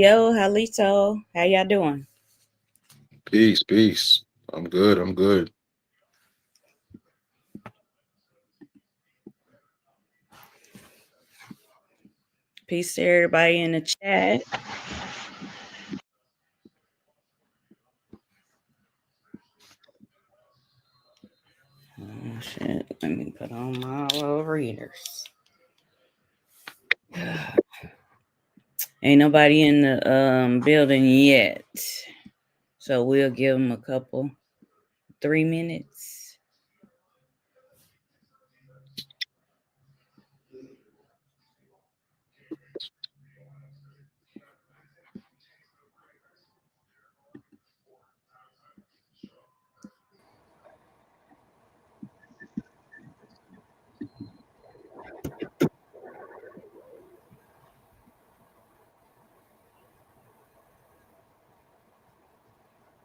Yo, Halito, how y'all doing? Peace, peace. I'm good. I'm good. Peace to everybody in the chat. Oh shit, let me put on my little readers. Ain't nobody in the building yet. So we'll give them a couple 3 minutes.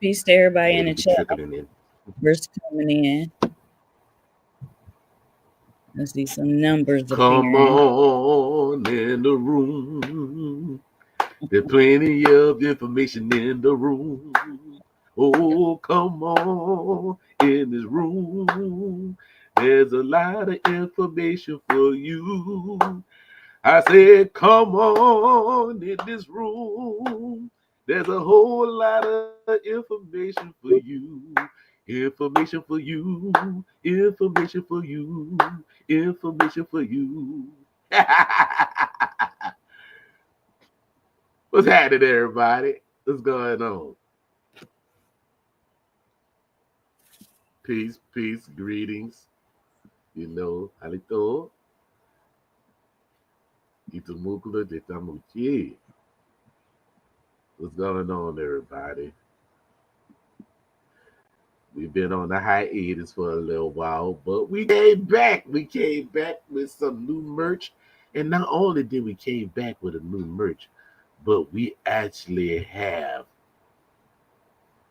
Peace to everybody in the It'll be chat. trickling in. Numbers coming in. I see some numbers Come appearing. on in the room. There's plenty of information in the room. Oh, come on in this room. There's a lot of information for you. I said, come on in this room. There's a whole lot of information for you. Information for you. Information for you. Information for you. What's happening, everybody? What's going on? Peace, peace, greetings. Halito. Itumukula de Tamuchi. What's going on, everybody? We've been on the hiatus for a little while, but we came back. We came back with some new merch. And not only did we came back with a new merch, but we actually have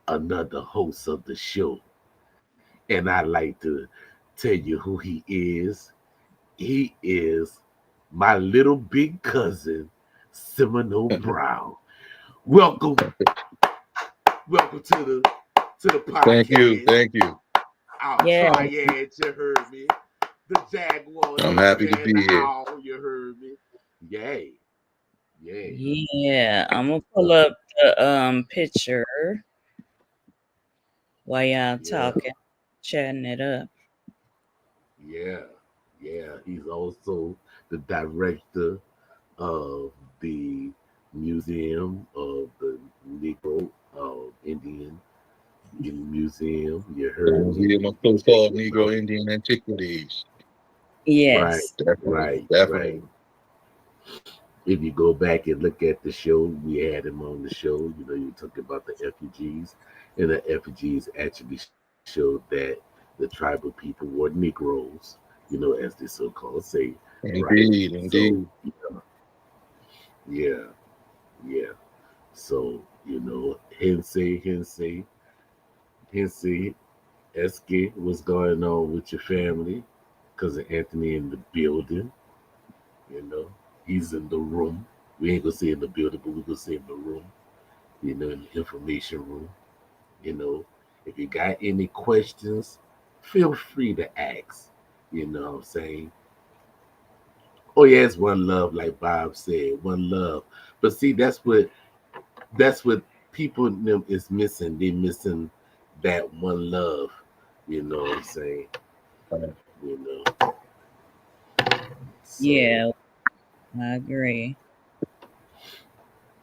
another host of the show. And I'd like to tell you who he is. He is my little big cousin, Seminole Brown. Welcome. Welcome to the podcast. Thank you. Thank you. Oh, Yeah. Triad, you heard me. The Jaguar. I'm happy to be here. Owl, you heard me. Yay. Yay. Yeah, I'm gonna pull up the picture while y'all talking, chatting it up. Yeah. Yeah. He's also the director of the Museum of the Negro Indian Museum. You heard me. Museum of so-called Negro Indian Antiquities. Right, Yes. Definitely. right. If you go back and look at the show, we had him on the show. You talk about the refugees, and the refugees actually showed that the tribal people were Negroes, as they so-called say, right? Indeed, So, indeed. yeah, yeah. So, Hensei, Eske, what's going on with your family? Cousin Anthony in the building, you know. He's in the room. We ain't gonna say in the building, but we're gonna say in the room, in the information room. You know, if you got any questions, feel free to ask. You know what I'm saying? Oh yeah, it's one love, like Bob said, one love. But see, that's what people in them is missing. They missing that one love. You know what I'm saying? You know. So Yeah, I agree.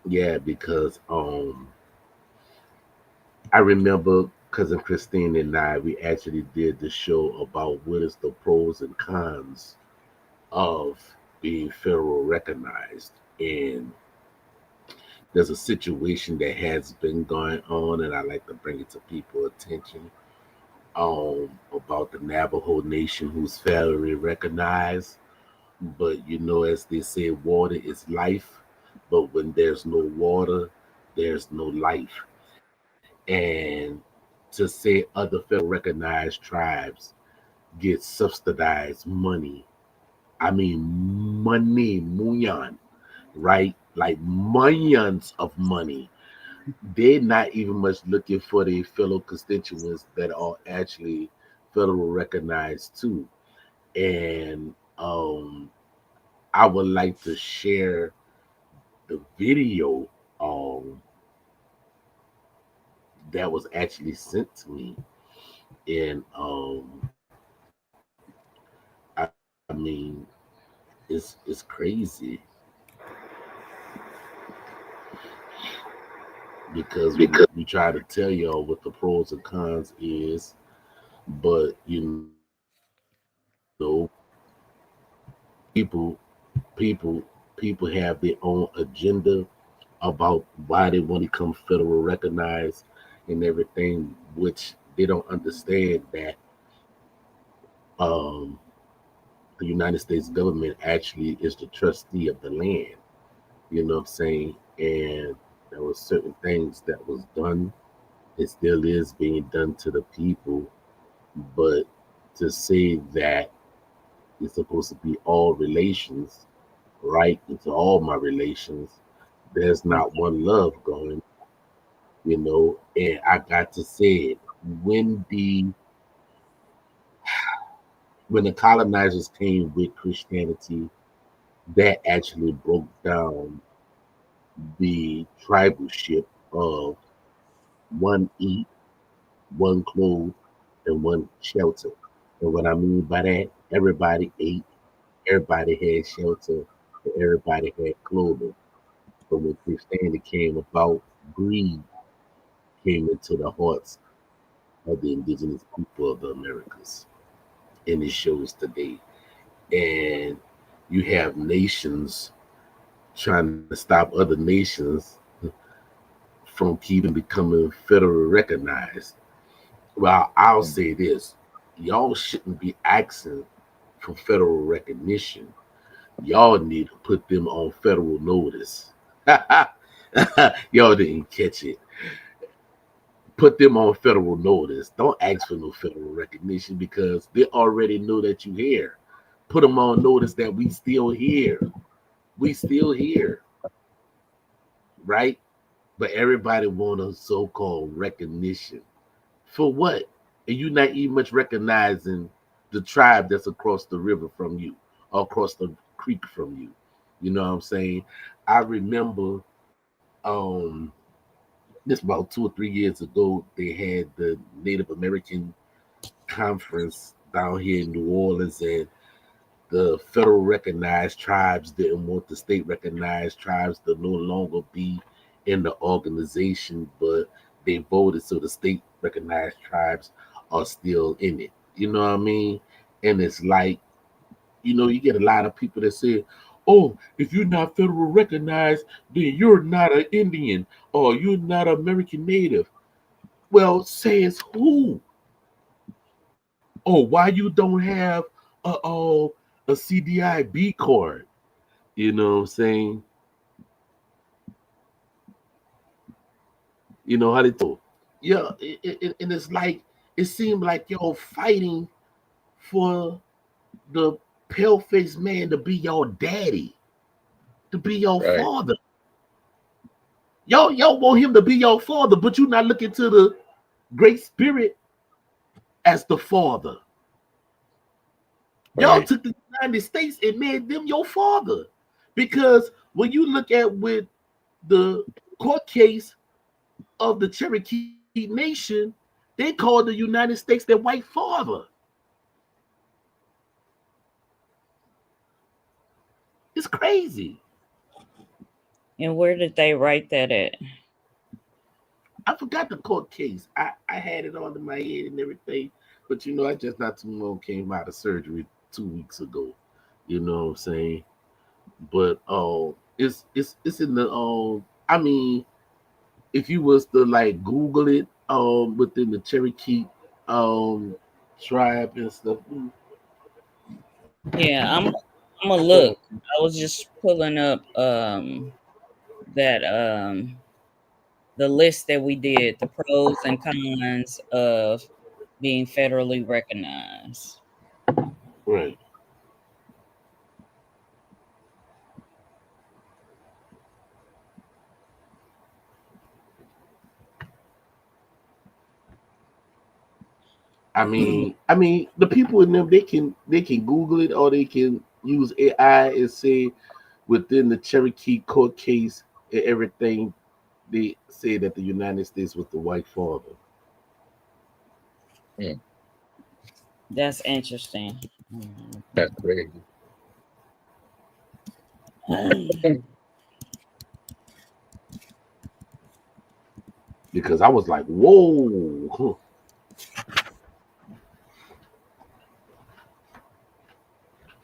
yeah, because I remember cousin Christine and I, we actually did the show about what is the pros and cons of being federal recognized. And there's a situation that has been going on, and I like to bring it to people's attention about the Navajo Nation who's federally recognized. But as they say, water is life. But when there's no water, there's no life. And to say other federal recognized tribes get subsidized money, I mean money, munyan, right? Like millions of money. They're not even much looking for their fellow constituents that are actually federal recognized too. And I would like to share the video um, that was actually sent to me. And I mean, it's crazy because we try to tell y'all what the pros and cons is, but people people people have their own agenda about why they want to become federal recognized and everything, which they don't understand that um, the United States government actually is the trustee of the land. You know what I'm saying? And there were certain things that was done. It still is being done to the people, but to say that it's supposed to be all relations, right? Into all my relations, there's not one love going, and I got to say it when the colonizers came with Christianity, that actually broke down the tribalship of one eat, one clothe, and one shelter. And what I mean by that, everybody ate, everybody had shelter, and everybody had clothing. But when Christianity came about, greed came into the hearts of the indigenous people of the Americas. And it shows today. And you have nations trying to stop other nations from keeping becoming federally recognized. Well, I'll say this: y'all shouldn't be asking for federal recognition. Y'all need to put them on federal notice. Y'all didn't catch it. Put them on federal notice. Don't ask for no federal recognition because they already know that you're here. Put them on notice that we still here. We still here, right? But everybody want a so-called recognition. For what? And you not even much recognizing the tribe that's across the river from you or across the creek from you. You know what I'm saying? I remember this about 2 or 3 years ago, they had the Native American conference down here in New Orleans, and the federal recognized tribes didn't want the state recognized tribes to no longer be in the organization, but they voted so the state recognized tribes are still in it. You know what I mean? And it's like, you get a lot of people that say, oh, if you're not federal recognized, then you're not an Indian or you're not American Native. Well, says who? Oh, why you don't have a CDIB card? You know what I'm saying? You know how they told. Yeah, and it's like it seemed like y'all fighting for the pale faced man to be your daddy, to be your Right. father. Y'all want him to be your father, but you're not looking to the Great Spirit as the father. Y'all Right. took the United States and made them your father. Because when you look at with the court case of the Cherokee Nation, they called the United States their white father. It's crazy. And where did they write that at? I forgot the court case. I had it all in my head and everything. But I just not too long came out of surgery 2 weeks ago. You know what I'm saying? But it's in the I mean, if you was to like Google it within the Cherokee um tribe and stuff. Yeah, I'm gonna look. I was just pulling up that the list that we did, the pros and cons of being federally recognized. Right. I mean, the people in them they can Google it or they can use AI and say within the Cherokee court case and everything, they say that the United States was the white father. Mm, That's interesting. that's crazy. Because I was like, whoa.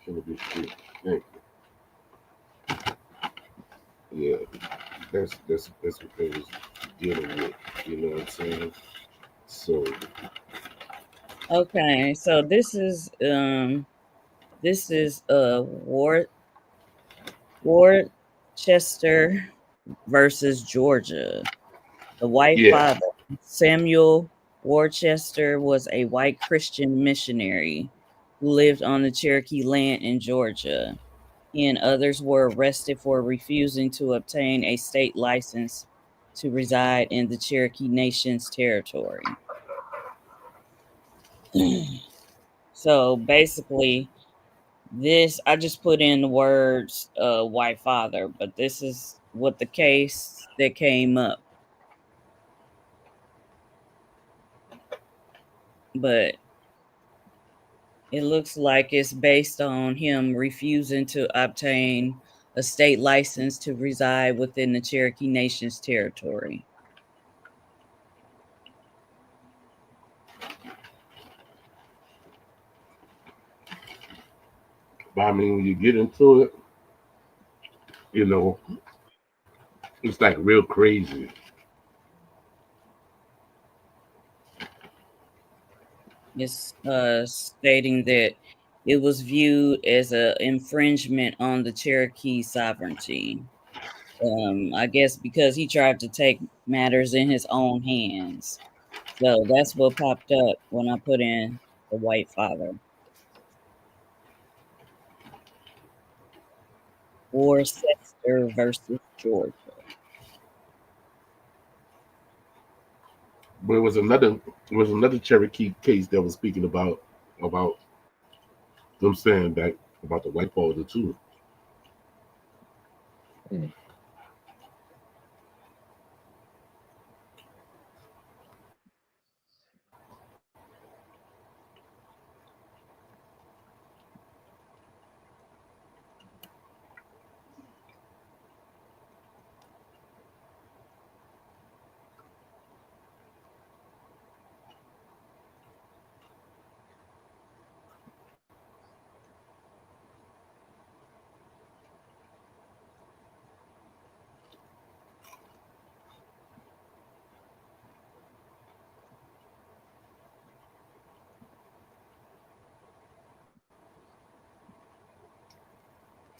Shouldn't be shit. Thank you. Yeah, that's what they was dealing with. You know what I'm saying? So Okay, so this is Worcester versus Georgia. The white yeah, father, Samuel Worcester, was a white Christian missionary who lived on the Cherokee land in Georgia. He and others were arrested for refusing to obtain a state license to reside in the Cherokee Nation's territory. So basically, this I just put in the words white father, but this is what the case that came up. But it looks like it's based on him refusing to obtain a state license to reside within the Cherokee Nation's territory. but I mean, when you get into it, you know, it's like real crazy. It's stating that it was viewed as an infringement on the Cherokee sovereignty. I guess because he tried to take matters in his own hands. So that's what popped up when I put in the white father. Worcester versus Georgia. But it was another Cherokee case that was speaking about them saying that about the white father too. mm.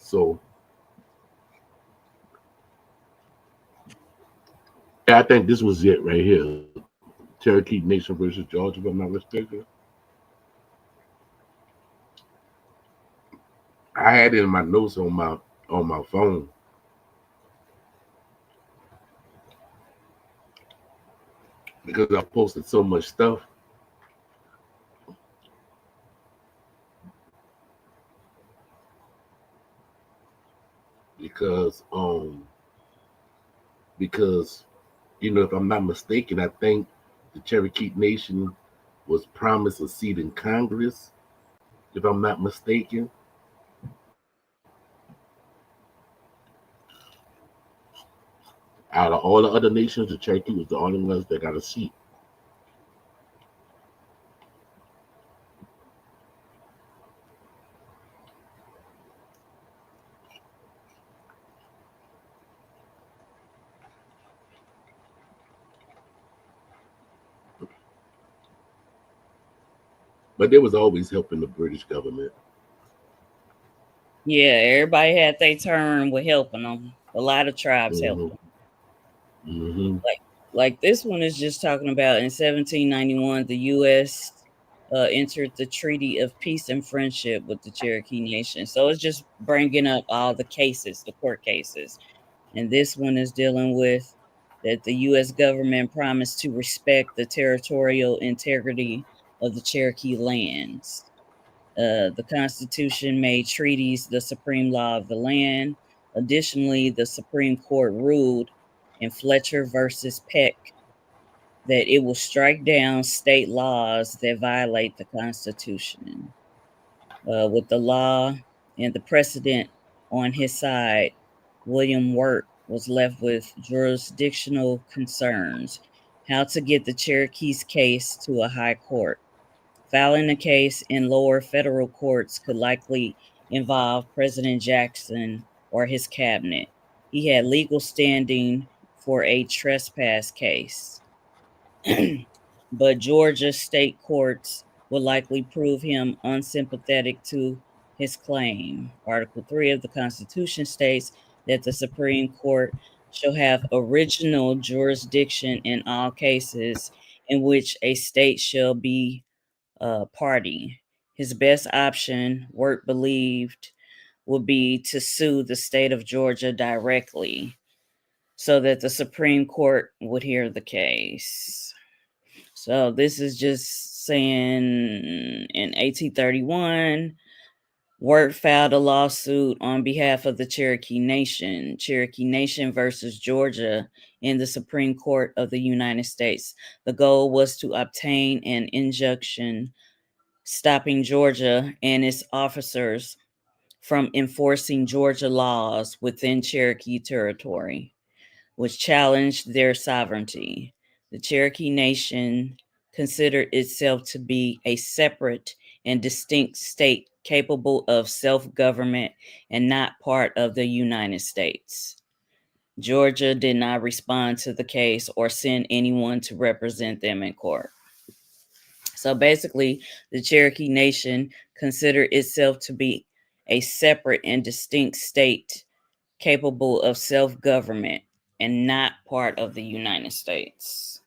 So yeah, I think this was it right here. Cherokee Nation versus Georgia, if I'm not mistaken. I had it in my notes on my phone because I posted so much stuff. Because because if I'm not mistaken, I think the Cherokee Nation was promised a seat in Congress. If I'm not mistaken, out of all the other nations, the Cherokee was the only ones that got a seat. But they was always helping the British government. Yeah, everybody had their turn with helping them. A lot of tribes helped Hmm. them. Hmm. Like this one is just talking about in 1791, the U.S. Entered the Treaty of Peace and Friendship with the Cherokee Nation. So it's just bringing up all the cases, the court cases. And this one is dealing with that the U.S. government promised to respect the territorial integrity of the Cherokee lands. The Constitution made treaties the supreme law of the land. Additionally, the Supreme Court ruled in Fletcher versus Peck that it will strike down state laws that violate the Constitution. With the law and the precedent on his side, William Wirt was left with jurisdictional concerns: how to get the Cherokees' case to a high court. Filing a case in lower federal courts could likely involve President Jackson or his cabinet. He had legal standing for a trespass case. But Georgia state courts will likely prove him unsympathetic to his claim. Article 3 of the Constitution states that the Supreme Court shall have original jurisdiction in all cases in which a state shall be a party. His best option, Wirt believed, would be to sue the state of Georgia directly so that the Supreme Court would hear the case. So this is just saying in 1831, Wirt filed a lawsuit on behalf of the Cherokee Nation versus Georgia, in the Supreme Court of the United States. The goal was to obtain an injunction stopping Georgia and its officers from enforcing Georgia laws within Cherokee territory, which challenged their sovereignty. The Cherokee Nation considered itself to be a separate and distinct state capable of self-government and not part of the United States. Georgia did not respond to the case or send anyone to represent them in court. So basically, the Cherokee Nation considered itself to be a separate and distinct state capable of self-government and not part of the United States.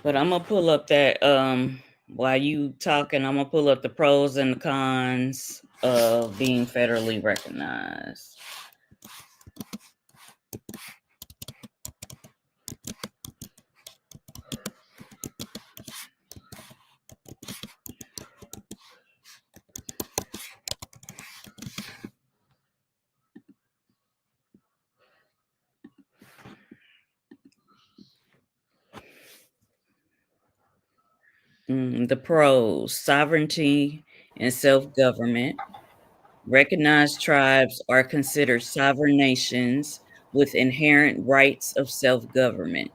But I'm gonna pull up that while you talking, I'm gonna pull up the pros and the cons of being federally recognized. The pros: sovereignty and self-government. Recognized tribes are considered sovereign nations with inherent rights of self-government.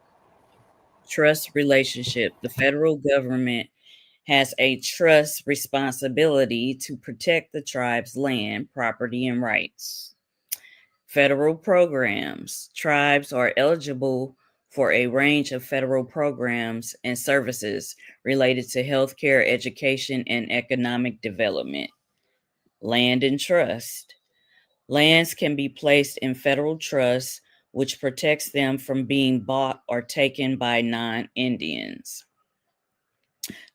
Trust relationship. The federal government has a trust responsibility to protect the tribe's land, property, and rights. Federal programs. Tribes are eligible for a range of federal programs and services related to healthcare, education, and economic development. Land and trust. Lands can be placed in federal trust, which protects them from being bought or taken by non-Indians.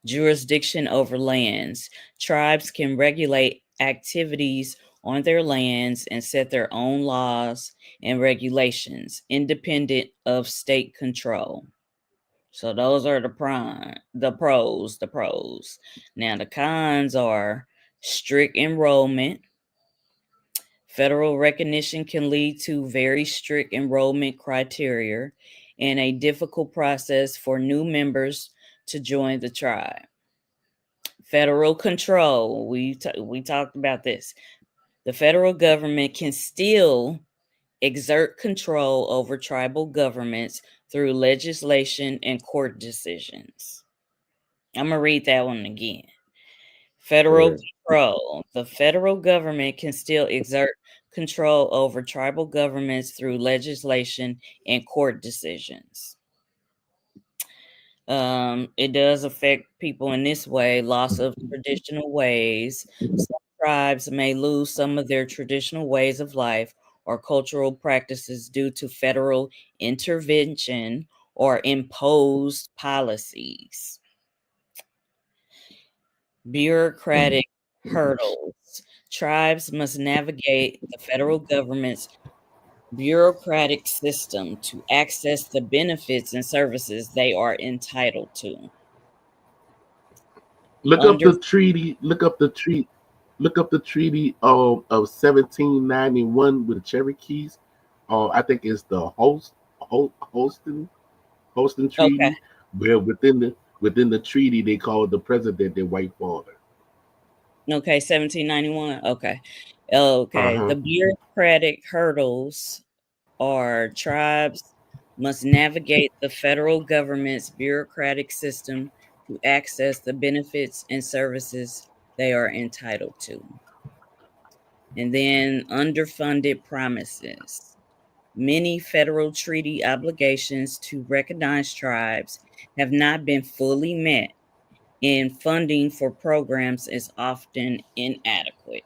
Jurisdiction over lands. Tribes can regulate activities on their lands and set their own laws and regulations, independent of state control. So those are the pros. Now the cons are strict enrollment. Federal recognition can lead to very strict enrollment criteria and a difficult process for new members to join the tribe. Federal control. We talked about this. The federal government can still exert control over tribal governments through legislation and court decisions. I'm going to read that one again. Federal control. The federal government can still exert control over tribal governments through legislation and court decisions. It does affect people in this way: loss of traditional ways. Some tribes may lose some of their traditional ways of life or cultural practices due to federal intervention or imposed policies. Bureaucratic hurdles. Tribes must navigate the federal government's bureaucratic system to access the benefits and services they are entitled to. Look up Under the treaty. Look up the treaty. Look up the treaty of 1791 with the Cherokees. I think it's the Holston okay, Treaty, where within the treaty they call the president their white father. okay, 1791. Okay. Uh-huh. The bureaucratic hurdles are tribes must navigate the federal government's bureaucratic system to access the benefits and services they are entitled to. And then underfunded promises. Many federal treaty obligations to recognize tribes have not been fully met, and funding for programs is often inadequate.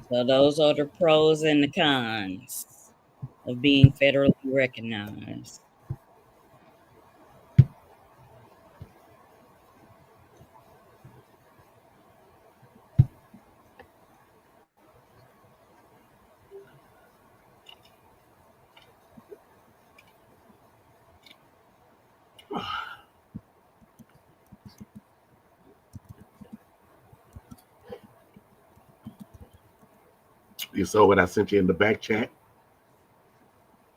So those are the pros and the cons of being federally recognized. You saw what I sent you in the back chat.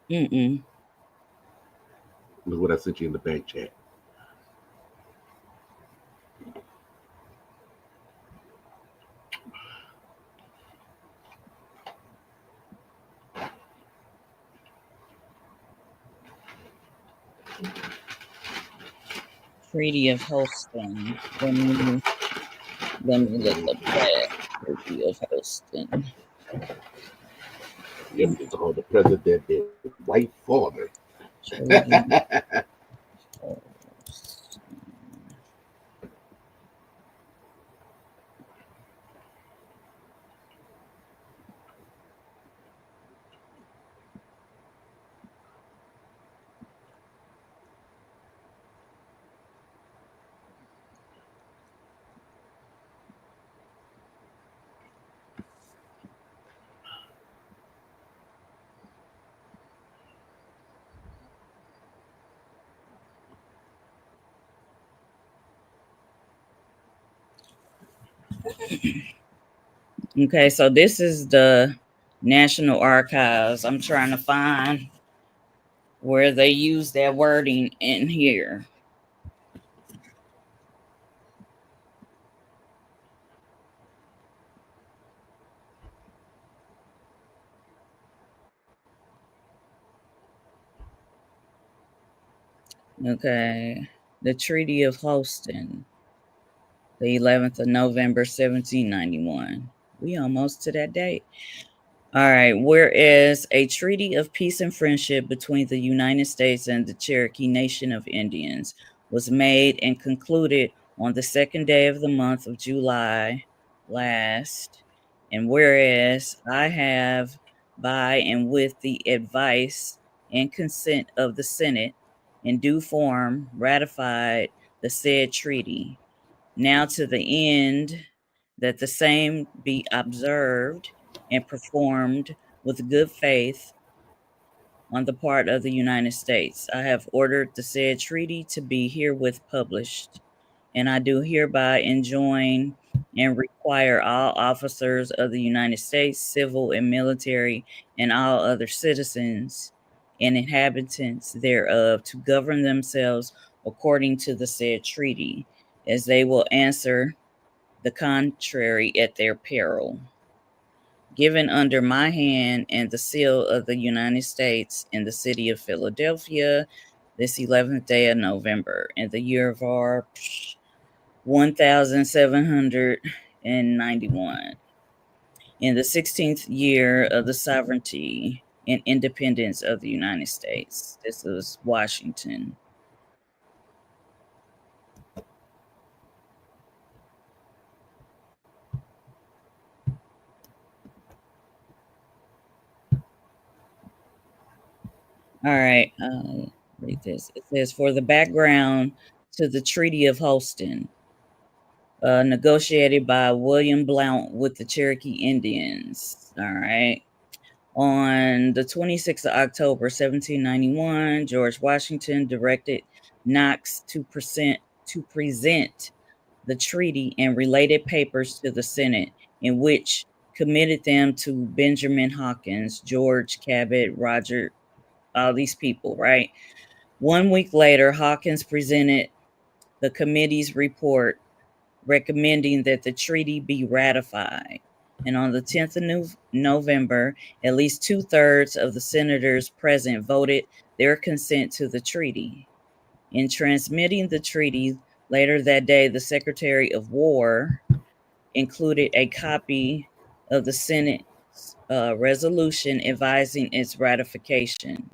Mm-mm. Look what I sent you in the back chat. Treaty of Holston. Let me look up that Treaty of Holston. Yep, it's called the president their white father. Treaty of Holston. Okay, so this is the National Archives. I'm trying to find where they use that wording in here. Okay, the Treaty of Holston, the 11th of November, 1791. We almost to that date. All right. Whereas a treaty of peace and friendship between the United States and the Cherokee Nation of Indians was made and concluded on the second day of the month of July last. And whereas I have, by and with the advice and consent of the Senate, in due form ratified the said treaty, now to the end that the same be observed and performed with good faith on the part of the United States. I have ordered the said treaty to be herewith published, and I do hereby enjoin and require all officers of the United States, civil and military, and all other citizens and inhabitants thereof to govern themselves according to the said treaty, as they will answer the contrary at their peril. Given under my hand and the seal of the United States in the city of Philadelphia, this 11th day of November, in the year of our 1791, in the 16th year of the sovereignty and independence of the United States. This is Washington. All right. Read this. It says, for the background to the Treaty of Holston, negotiated by William Blount with the Cherokee Indians. All right. On the 26th of October, 1791, George Washington directed Knox to present the treaty and related papers to the Senate, in which committed them to Benjamin Hawkins, George Cabot, Roger, all these people, right? 1 week later, Hawkins presented the committee's report recommending that the treaty be ratified. And on the 10th of November, at least 2/3 of the senators present voted their consent to the treaty. In transmitting the treaty later that day, the Secretary of War included a copy of the Senate's resolution advising its ratification.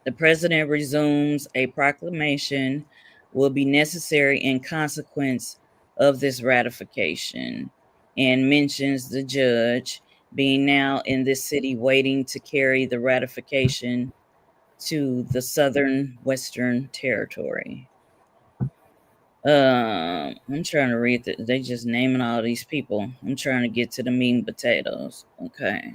The president resumes a proclamation will be necessary in consequence of this ratification and mentions the judge being now in this city waiting to carry the ratification to the southern western territory. I'm trying to read they just naming all these people. I'm trying to get to the meat and potatoes. Okay.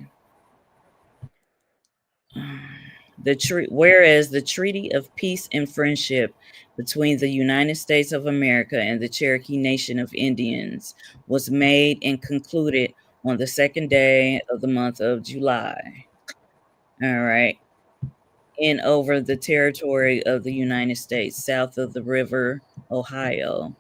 Whereas the Treaty of Peace and Friendship between the United States of America and the Cherokee Nation of Indians was made and concluded on the second day of the month of July. All right. In over the territory of the United States, south of the river Ohio,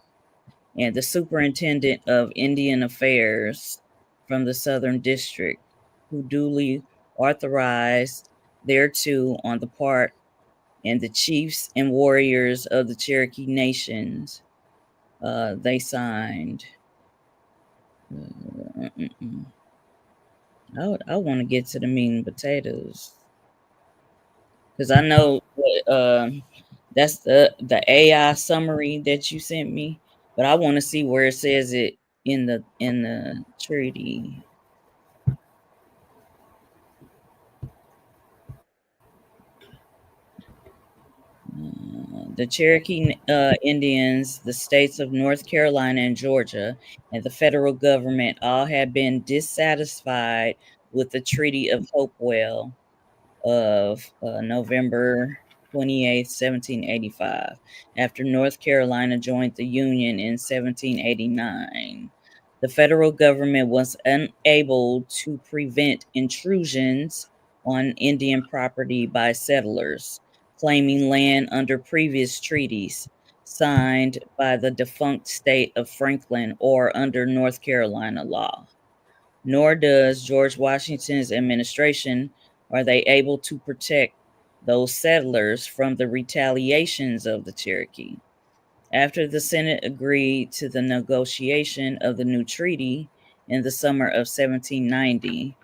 and the Superintendent of Indian Affairs from the Southern District, who duly authorized thereto on the part and the chiefs and warriors of the Cherokee nations, they signed. I want to get to the meat and potatoes because I know that's the AI summary that you sent me, but I want to see where it says it in the treaty. The Cherokee Indians, the states of North Carolina and Georgia, and the federal government all had been dissatisfied with the Treaty of Hopewell of November 28th, 1785, after North Carolina joined the Union in 1789. The federal government was unable to prevent intrusions on Indian property by settlers claiming land under previous treaties signed by the defunct state of Franklin or under North Carolina law. Nor does George Washington's administration are they able to protect those settlers from the retaliations of the Cherokee. After the Senate agreed to the negotiation of the new treaty in the summer of 1790,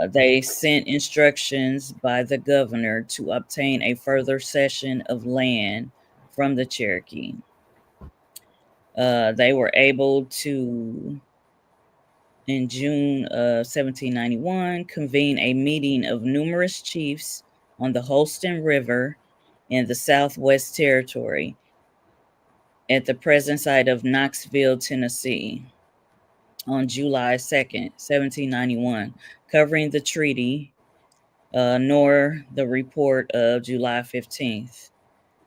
they sent instructions by the governor to obtain a further cession of land from the Cherokee. They were able to, in June of 1791, convene a meeting of numerous chiefs on the Holston River in the Southwest Territory at the present site of Knoxville, Tennessee, on July 2nd, 1791, covering the treaty, nor the report of July 15th.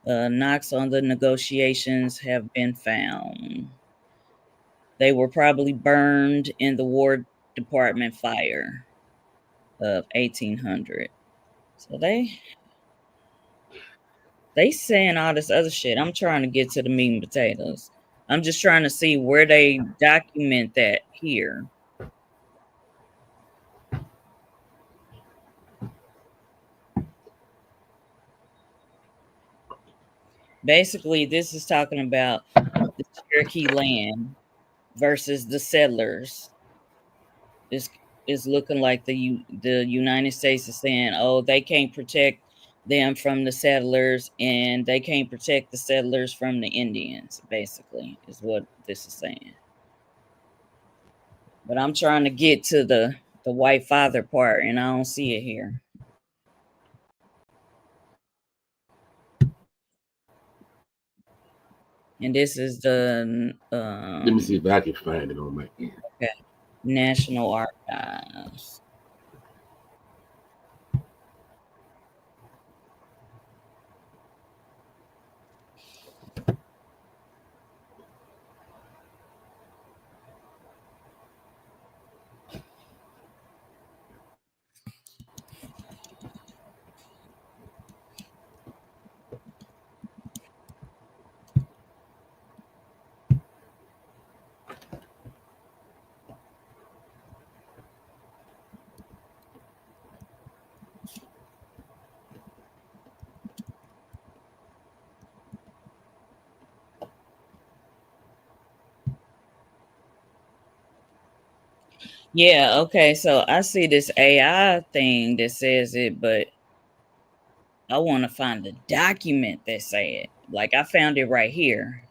Knocks on the negotiations have been found. They were probably burned in the War Department fire of 1800. So they saying all this other shit. I'm trying to get to the meat and potatoes. I'm just trying to see where they document that here. Basically, this is talking about the Cherokee land versus the settlers. Is looking like the United States is saying, oh, they can't protect them from the settlers, and they can't protect the settlers from the Indians. Basically, is what this is saying. But I'm trying to get to the white father part, and I don't see it here. And this is the Let me see if I can find it on my end. okay, National Archives. Yeah, okay. So I see this AI thing that says it, but I want to find the document that say it. Like I found it right here.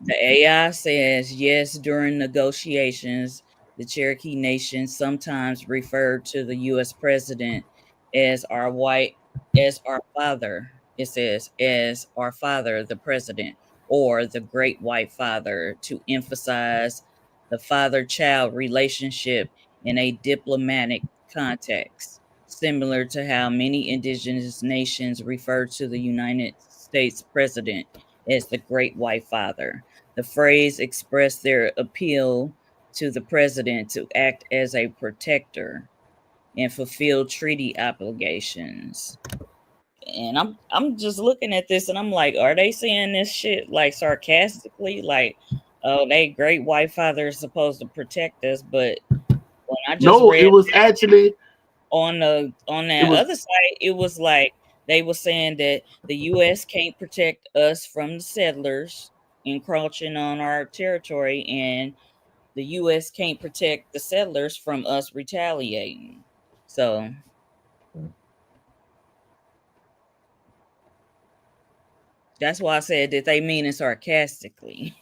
The AI says yes, during negotiations, the Cherokee Nation sometimes referred to the US president as our father. It says as our father, the president, or the great white father to emphasize the father-child relationship in a diplomatic context, similar to how many indigenous nations refer to the United States president as the great white father. The phrase expressed their appeal to the president to act as a protector and fulfill treaty obligations. And I'm just looking at this and I'm like, are they saying this shit like sarcastically? Like, oh, they great white father is supposed to protect us, but when I just No, it read was actually on it that was other side, it was like they were saying that the US can't protect us from the settlers encroaching on our territory, and the US can't protect the settlers from us retaliating. So that's why I said that they mean it sarcastically.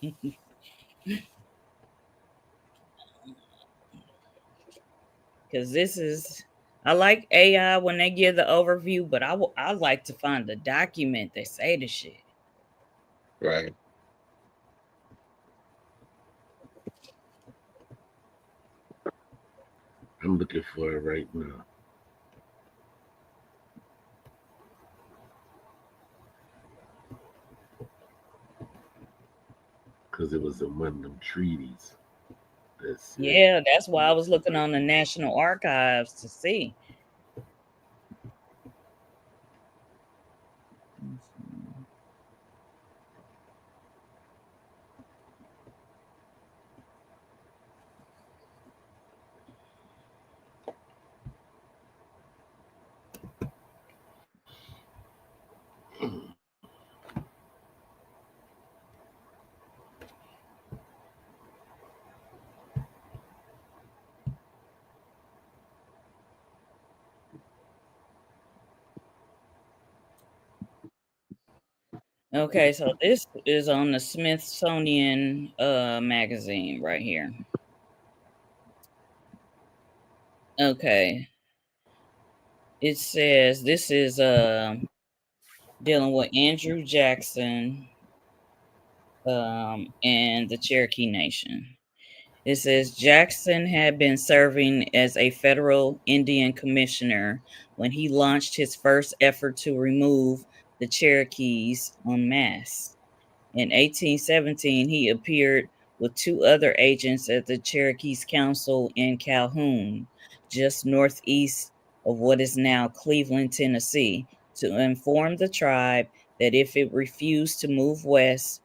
Because this is, I like AI when they give the overview, but I like to find the document that say the shit. Right. I'm looking for it right now. Because it was in one of them treaties. That's it. Yeah, that's why I was looking on the National Archives to see. Okay, so this is on the Smithsonian magazine right here. Okay. It says this is dealing with Andrew Jackson and the Cherokee Nation. It says Jackson had been serving as a federal Indian commissioner when he launched his first effort to remove the Cherokees en masse. In 1817, he appeared with two other agents at the Cherokees Council in Calhoun, just northeast of what is now Cleveland, Tennessee, to inform the tribe that if it refused to move west,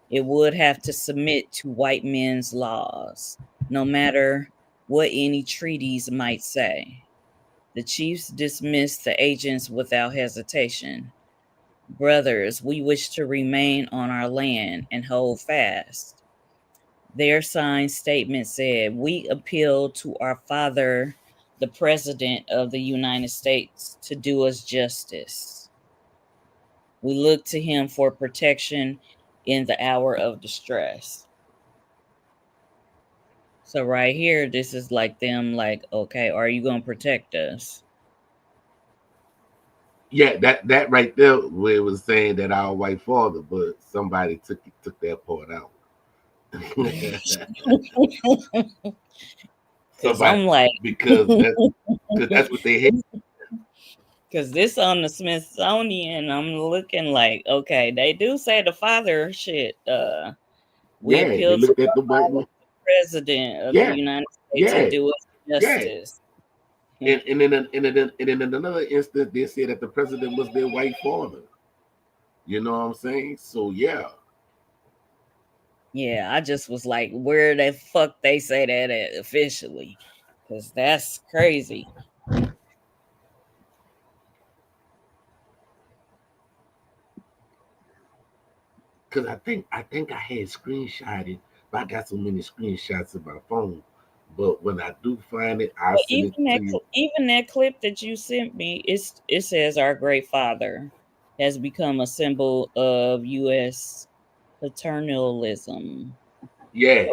it would have to submit to white men's laws, no matter what any treaties might say. The chiefs dismissed the agents without hesitation. Brothers, we wish to remain on our land and hold fast. Their signed statement said, we appeal to our father, the President of the United States, to do us justice. We look to him for protection in the hour of distress. So right here, this is like them like, okay, are you going to protect us? Yeah, that right there where it was saying that our white father, but somebody took that part out. Cause Somebody I'm like, because that's what they hate. cause this on the Smithsonian, I'm looking like, okay, they do say the father shit. We Yeah, they appeal to looked at the the white man. president of the Yeah, United States to yeah, do us yeah. justice. And in another instance, they said that the president was their white father. You know what I'm saying? So yeah, Yeah, I just was like, where the fuck they say that at officially? Cause that's crazy. because I think I had screenshotted, but I got so many screenshots of my phone. But when I do find it, I'll But send it to you. even that clip that you sent me, it says our great father has become a symbol of U.S. paternalism, Yeah,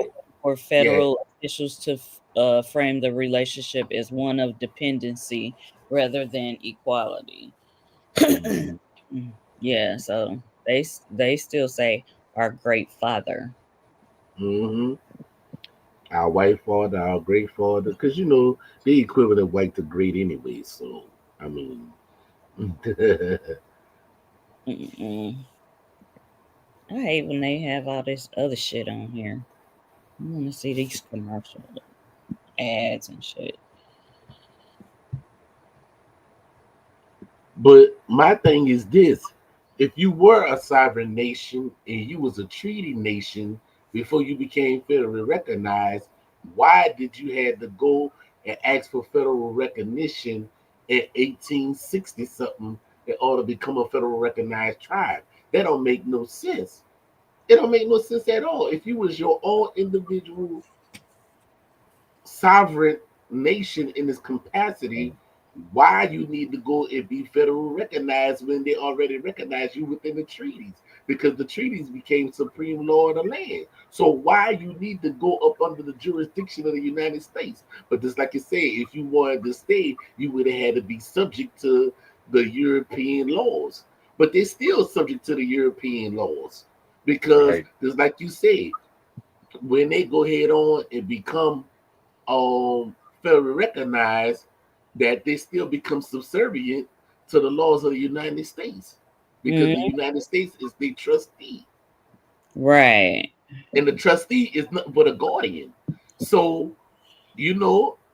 for yeah. federal officials to frame the relationship as one of dependency rather than equality. Mm-hmm. Yeah, so they still say our great father. Mm-hmm. Our white father, our great father, because the equivalent of white to great anyway. So I mean, Mm-mm. I hate when they have all this other shit on here. I want to see these commercial ads and shit. but my thing is this: if you were a sovereign nation and you was a treaty nation before you became federally recognized, why did you have to go and ask for federal recognition in 1860 something in order to become a federal recognized tribe? That don't make no sense. It don't make no sense at all. If you was your own individual sovereign nation in this capacity, why you need to go and be federal recognized when they already recognize you within the treaties? Because the treaties became supreme law of the land. So why you need to go up under the jurisdiction of the United States? But just like you say, if you wanted to stay, you would have had to be subject to the European laws. But they're still subject to the European laws because, Right. just like you said, when they go head on and become federally recognized, that they still become subservient to the laws of the United States because the Mm, United States is the trustee, right. and the trustee is nothing but a guardian. So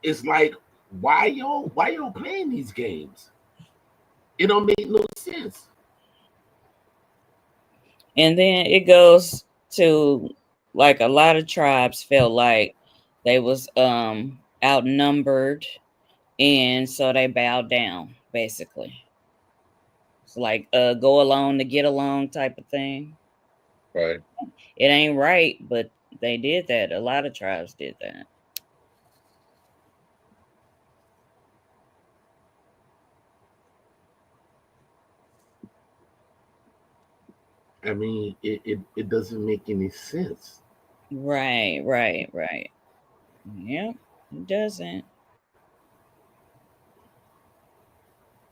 it's like, why y'all playing these games? It don't make no sense. And then it goes to like a lot of tribes felt like they was outnumbered, and so they bowed down basically. It's like go along to get along type of thing. Right. It ain't right, but they did that. A lot of tribes did that. I mean, it doesn't make any sense. Right, right, right. Yep, it doesn't.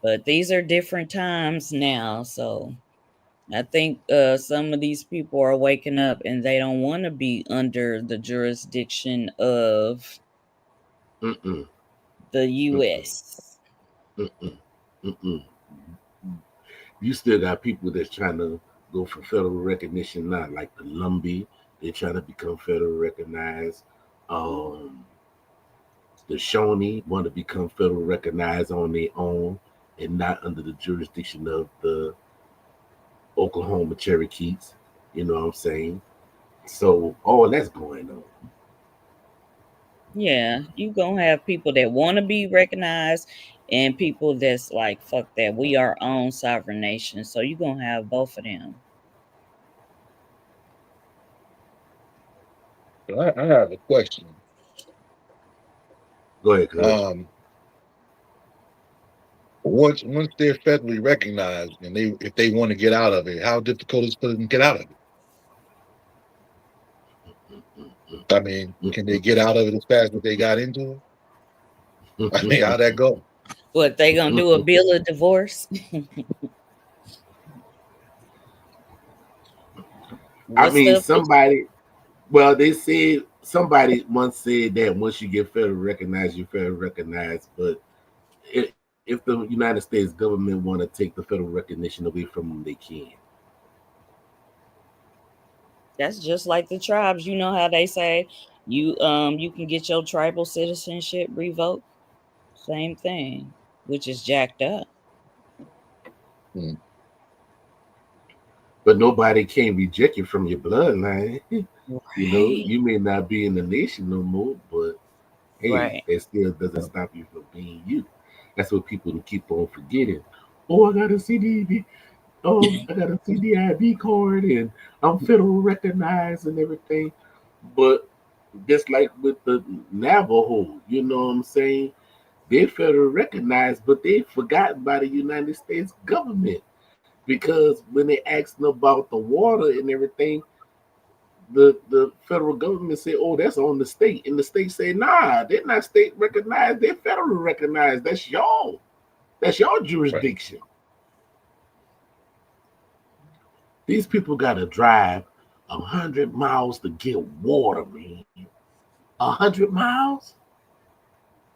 But these are different times now, so I think some of these people are waking up and they don't want to be under the jurisdiction of Mm-mm, the mm-mm, U.S. mm-mm, mm-mm. You still got people that's trying to go for federal recognition now, like the Lumbee. They're trying to become federal recognized. Um, the Shawnee want to become federal recognized on their own and not under the jurisdiction of the Oklahoma Cherokees. You know what I'm saying? So all that's going on. Yeah, you gonna have people that want to be recognized and people that's like, fuck that, we are own sovereign nation. So you gonna have both of them. So I have a question. Go ahead, cuz. Um, once they're federally recognized and if they want to get out of it, how difficult is it for them to get out of it? I mean, can they get out of it as fast as they got into it? I mean, how'd that go? What they gonna do a bill of divorce? I What's mean, the somebody. Well, they said somebody once said that once you get federally recognized, you're federally recognized. But if the United States government want to take the federal recognition away from them, they can. That's just like the tribes. You know how they say you can get your tribal citizenship revoked. Same thing, which is jacked up. Hmm. But nobody can reject you from your bloodline. You know, Right. you may not be in the nation no more, but hey, Right. that still doesn't stop you from being you. That's what people keep on forgetting. Oh, I got a CDB. I got a CDIB card, and I'm federal recognized and everything. But just like with the Navajo, you know what I'm saying? They federally recognized, but they forgotten by the United States government because when they asked them about the water and everything, the federal government said, "Oh, that's on the state," and the state said, "Nah, they're not state recognized. They're federal recognized. That's y'all. That's your Right. jurisdiction." These people got to drive 100 miles to get water, man. 100 miles,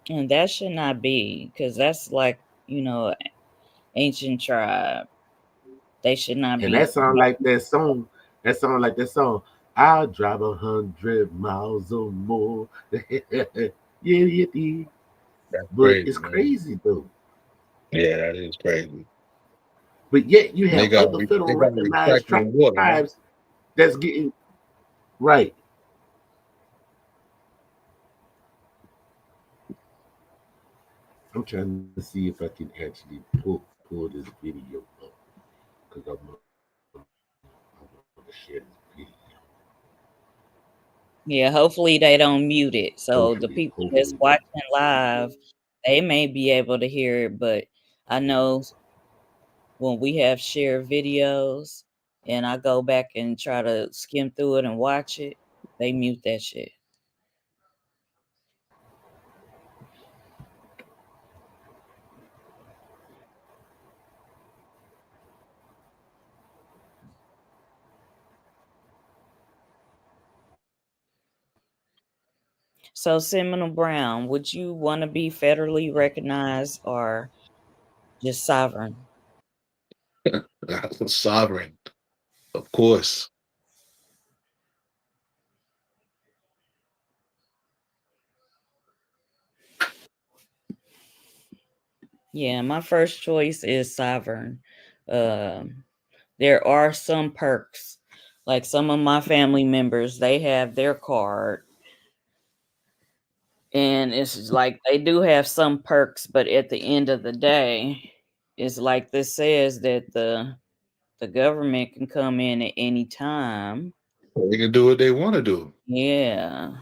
And that should not be, because that's like, ancient tribe. They should not and be. that sound like that song. That sound like that song. I'll drive 100 miles or more. Yeah, yeah, yeah. That's But crazy, it's man. crazy though. Yeah, that is crazy. But yet you And have other they federal got to recognized recycle the water, man. tribes that's getting right. I'm trying to see if I can actually pull this video up because I want to share this video. Yeah, hopefully they don't mute it. So the people Hopefully that's they don't. watching live, they may be able to hear it, but I know when we have shared videos and I go back and try to skim through it and watch it, they mute that shit. So Seminole Brown, would you want to be federally recognized or just sovereign? Sovereign, of course. Yeah, my first choice is sovereign. Um, there are some perks. Like some of my family members, they have their card, and it's like they do have some perks, but at the end of the day, it's like this says that the government can come in at any time. They can do what they want to do. Yeah.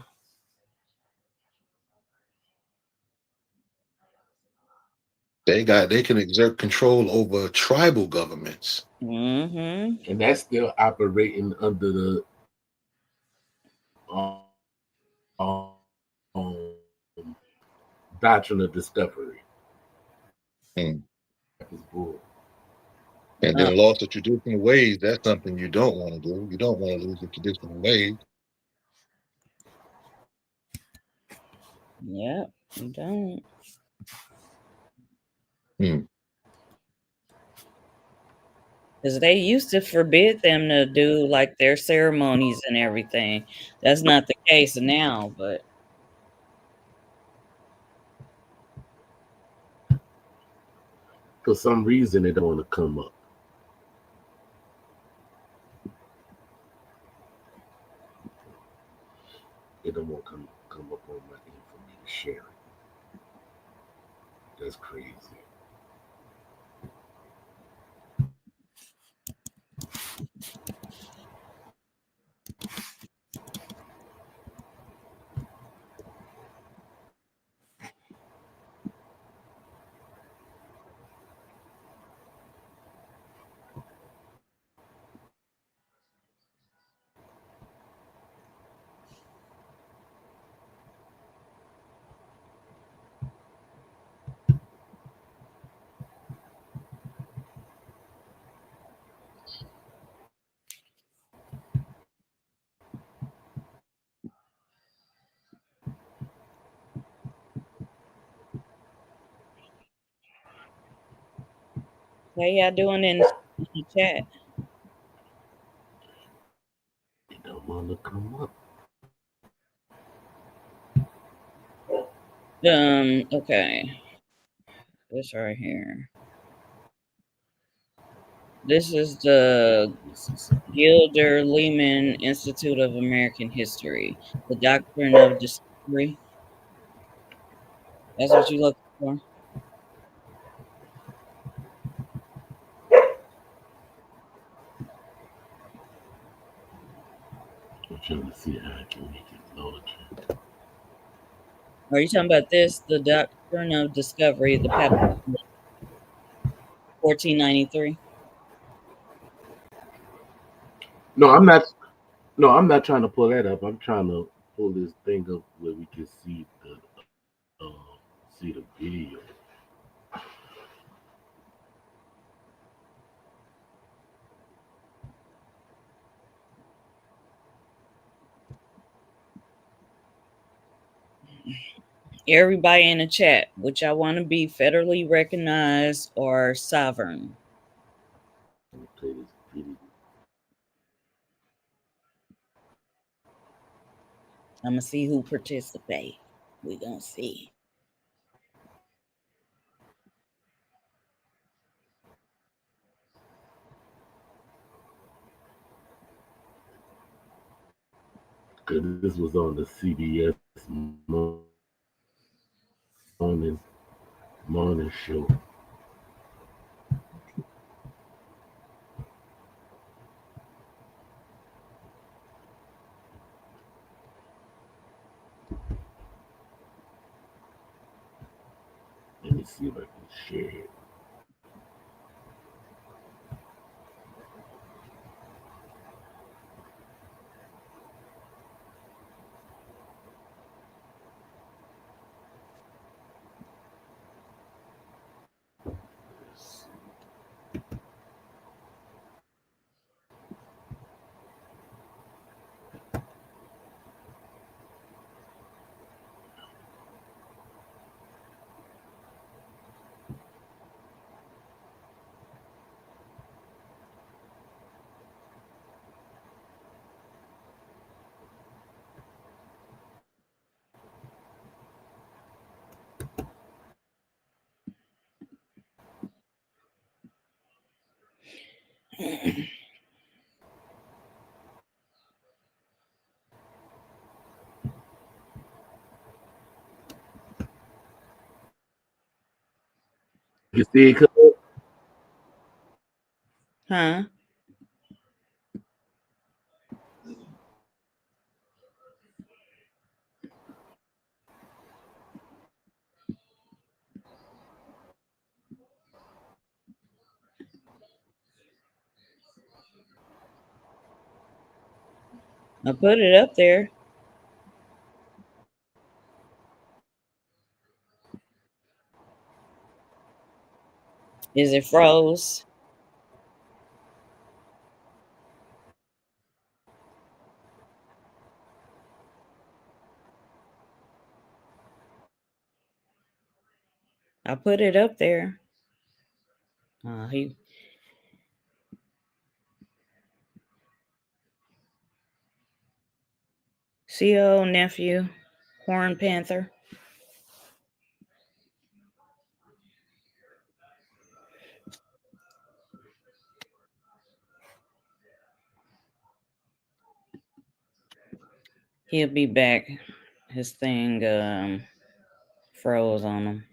They can exert control over tribal governments. Mm-hmm. And that's still operating under the doctrine of discovery. Hmm. It's bull. And then loss of traditional ways, that's something you don't want to do. You don't want to lose your traditional ways. Yeah, you don't. Hmm. Because they used to forbid them to do like their ceremonies and everything. That's not the case now, but For some reason, it don't want to come up. It don't want to come up on my thing for me to share it. That's crazy. How y'all doing in the chat? They don't want to come up. Okay. This right here. This is the Gilder Lehman Institute of American History, the Doctrine of Discovery. That's what you looking for? I'm trying to see how I can make it larger. Are you talking about this? The Doctrine of Discovery, the Papal 1493? No, I'm not. No, I'm not trying to pull that up. I'm trying to pull this thing up where we can see the video. Everybody in the chat, which I want to be federally recognized or sovereign. Let me play this video. I'm gonna see who participate. We gonna see. Because this was on the CBS morning show. Let me see if I can share it. You see it? Huh? I put it up there. Is it froze? I put it up there. He CO nephew, Horn Panther. He'll be back. His thing froze on him.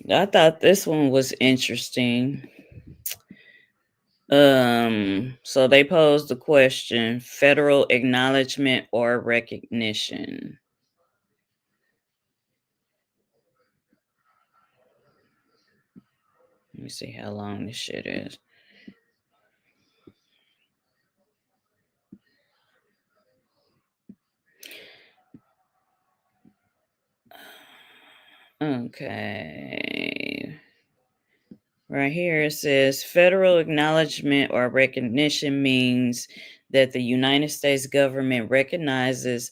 I thought this one was interesting. So they posed the question: federal acknowledgement or recognition? Let me see how long this shit is. Okay. Right here it says federal acknowledgement or recognition means that the United States government recognizes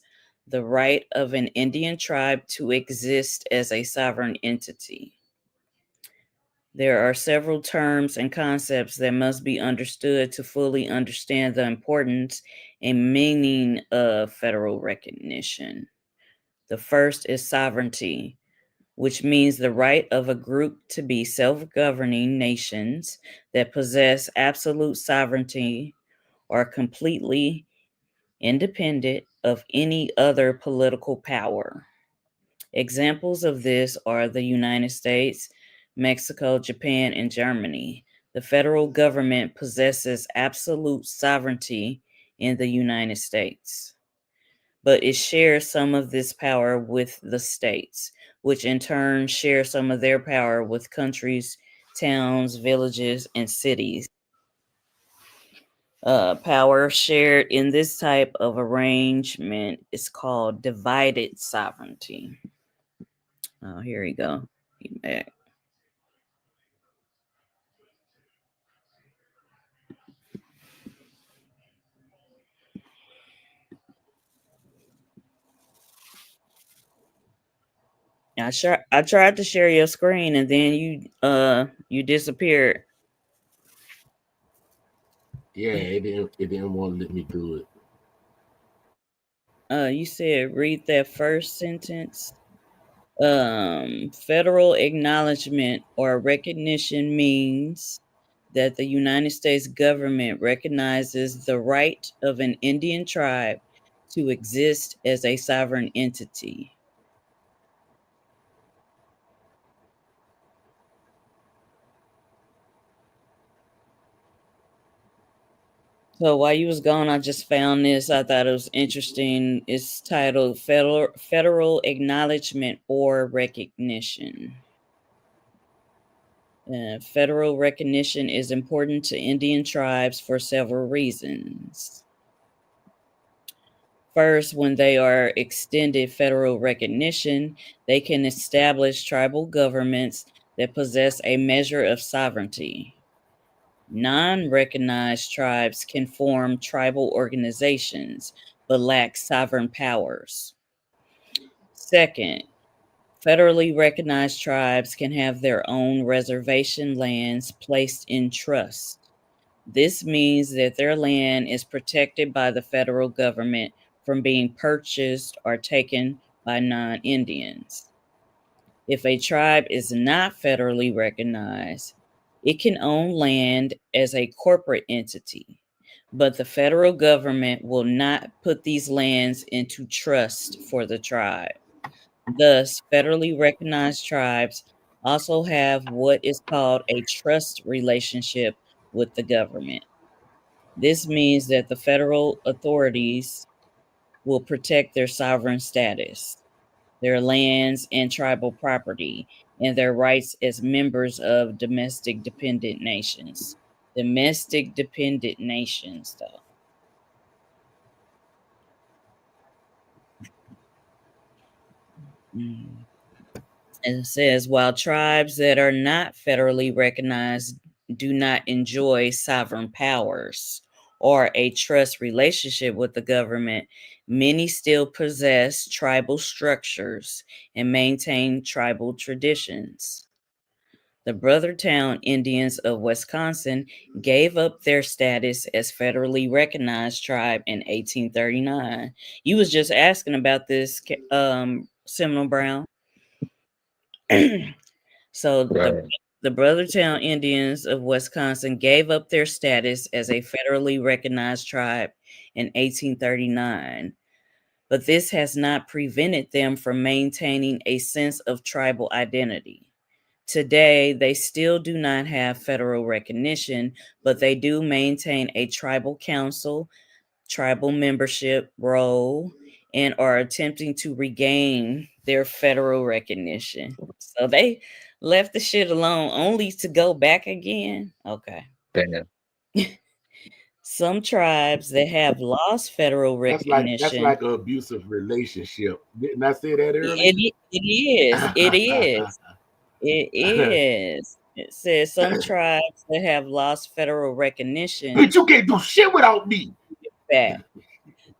the right of an Indian tribe to exist as a sovereign entity. There are several terms and concepts that must be understood to fully understand the importance and meaning of federal recognition. The first is sovereignty, which means the right of a group to be self-governing nations that possess absolute sovereignty or completely independent of any other political power. Examples of this are the United States, Mexico, Japan, and Germany. The federal government possesses absolute sovereignty in the United States, but it shares some of this power with the states, which in turn share some of their power with countries, towns, villages, and cities. Power shared in this type of arrangement is called divided sovereignty. Oh, here we go. Back. I tried to share your screen and then you disappeared. Yeah, it didn't want to let me do it. You said read that first sentence. Federal acknowledgement or recognition means that the United States government recognizes the right of an Indian tribe to exist as a sovereign entity. So while you was gone, I just found this. I thought it was interesting. It's titled Federal Acknowledgement or Recognition. Federal recognition is important to Indian tribes for several reasons. First, when they are extended federal recognition, they can establish tribal governments that possess a measure of sovereignty. Non-recognized tribes can form tribal organizations, but lack sovereign powers. Second, federally recognized tribes can have their own reservation lands placed in trust. This means that their land is protected by the federal government from being purchased or taken by non-Indians. If a tribe is not federally recognized, it can own land as a corporate entity, but the federal government will not put these lands into trust for the tribe. Thus, federally recognized tribes also have what is called a trust relationship with the government. This means that the federal authorities will protect their sovereign status, their lands and tribal property, and their rights as members of domestic dependent nations. Domestic dependent nations, though. And it says, while tribes that are not federally recognized do not enjoy sovereign powers or a trust relationship with the government, many still possess tribal structures and maintain tribal traditions. The Brothertown Indians of Wisconsin gave up their status as federally recognized tribe in 1839. You was just asking about this, Seminole Brown. So the Brothertown Indians of Wisconsin gave up their status as a federally recognized tribe in 1839, but this has not prevented them from maintaining a sense of tribal identity. Today, they still do not have federal recognition, but they do maintain a tribal council, tribal membership role, and are attempting to regain their federal recognition. So they left the shit alone only to go back again. Okay. Damn. Some tribes that have lost federal recognition. That's like an abusive relationship. Didn't I say that earlier? It is. It is. It is. It says some tribes that have lost federal recognition. Bitch, you can't do shit without me. Back.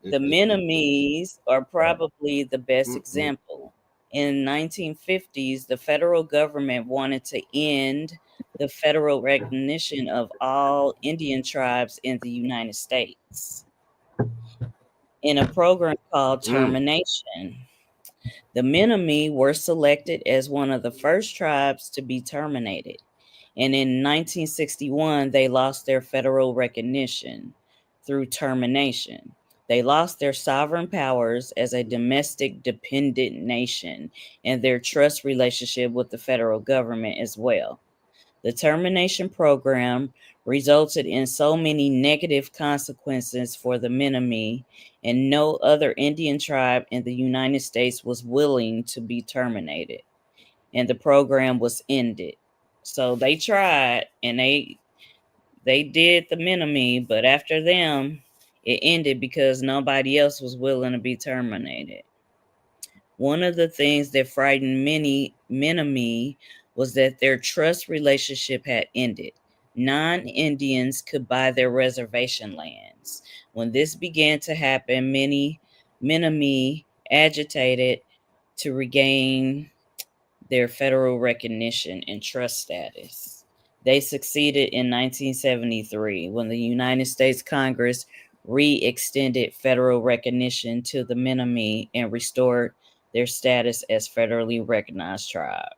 The Menominee are probably the best example. In 1950s, the federal government wanted to end the federal recognition of all Indian tribes in the United States in a program called Termination. The Menominee were selected as one of the first tribes to be terminated, and in 1961 they lost their federal recognition through termination. They lost their sovereign powers as a domestic dependent nation and their trust relationship with the federal government as well. The termination program resulted in so many negative consequences for the Menominee, and no other Indian tribe in the United States was willing to be terminated, and the program was ended. So they tried, and they did the Menominee, but after them, it ended because nobody else was willing to be terminated. One of the things that frightened many Menominee was that their trust relationship had ended. Non-Indians could buy their reservation lands. When this began to happen, many Menominee agitated to regain their federal recognition and trust status. They succeeded in 1973 when the United States Congress re-extended federal recognition to the Menominee and restored their status as federally recognized tribe.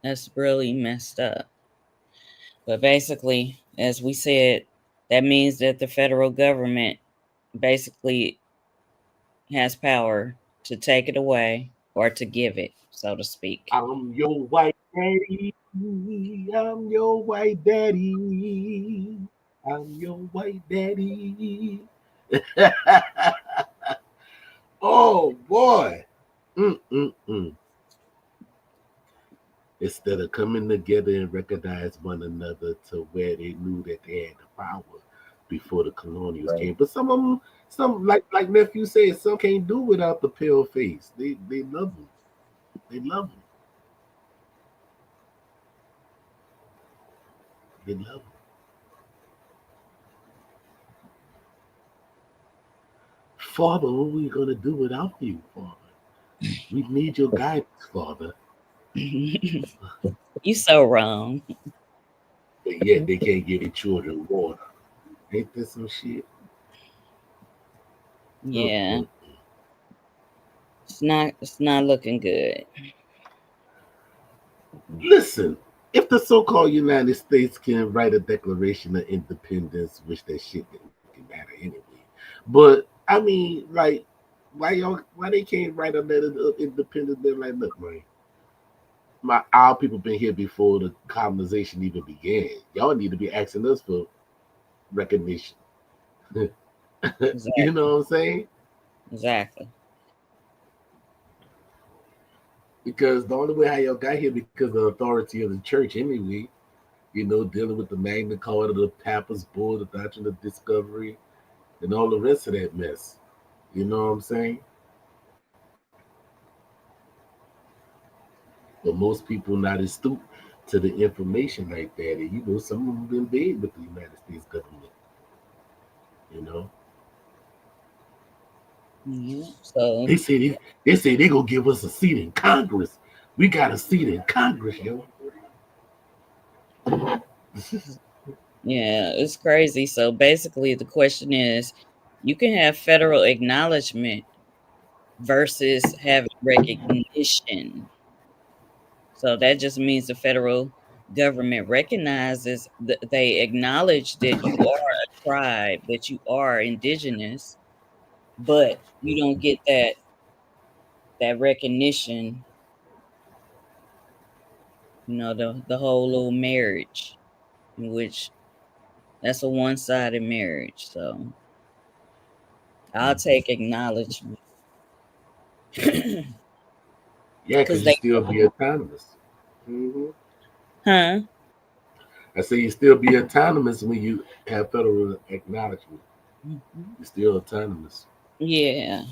That's really messed up. But basically, as we said, that means that the federal government basically has power to take it away or to give it, so to speak. I'm your white daddy. I'm your white daddy. I'm your white daddy. Oh boy. Mm-mm-mm. Instead of coming together and recognize one another to where they knew that they had the power before the colonials came. But some of them, some like nephew said, some can't do without the pale face. They love them. They love them. They love them. Father, what are we gonna do without you, Father? We need your guidance, Father. You so wrong. But yet they can't give their children water. Ain't this some shit? Yeah. Mm-mm. It's not looking good. Listen, if the so-called United States can write a Declaration of Independence, which that shit didn't matter anyway. But I mean, like, why they can't write a letter of independence? They're like, look, man, our people been here before the colonization even began. Y'all need to be asking us for recognition. Exactly. You know what I'm saying? Exactly. Because the only way how y'all got here because of the authority of the church anyway, dealing with the Magna Carta, the Papa's Bull, the Doctrine of Discovery, and all the rest of that mess. You know what I'm saying? But most people not astute to the information like that. And some of them been big with the United States government. You know? Yeah. So They say they gonna give us a seat in Congress. We got a seat in Congress, yo. yeah, it's crazy. So basically the question is you can have federal acknowledgement versus having recognition. So that just means the federal government recognizes they acknowledge that you are a tribe, that you are indigenous, but you don't get that recognition, the whole little marriage, in which that's a one-sided marriage. So I'll take acknowledgement. Yeah, Because because you they, still be autonomous. Mm-hmm. huh? I say you still be autonomous when you have federal acknowledgement. Mhm. You're still autonomous. Yeah.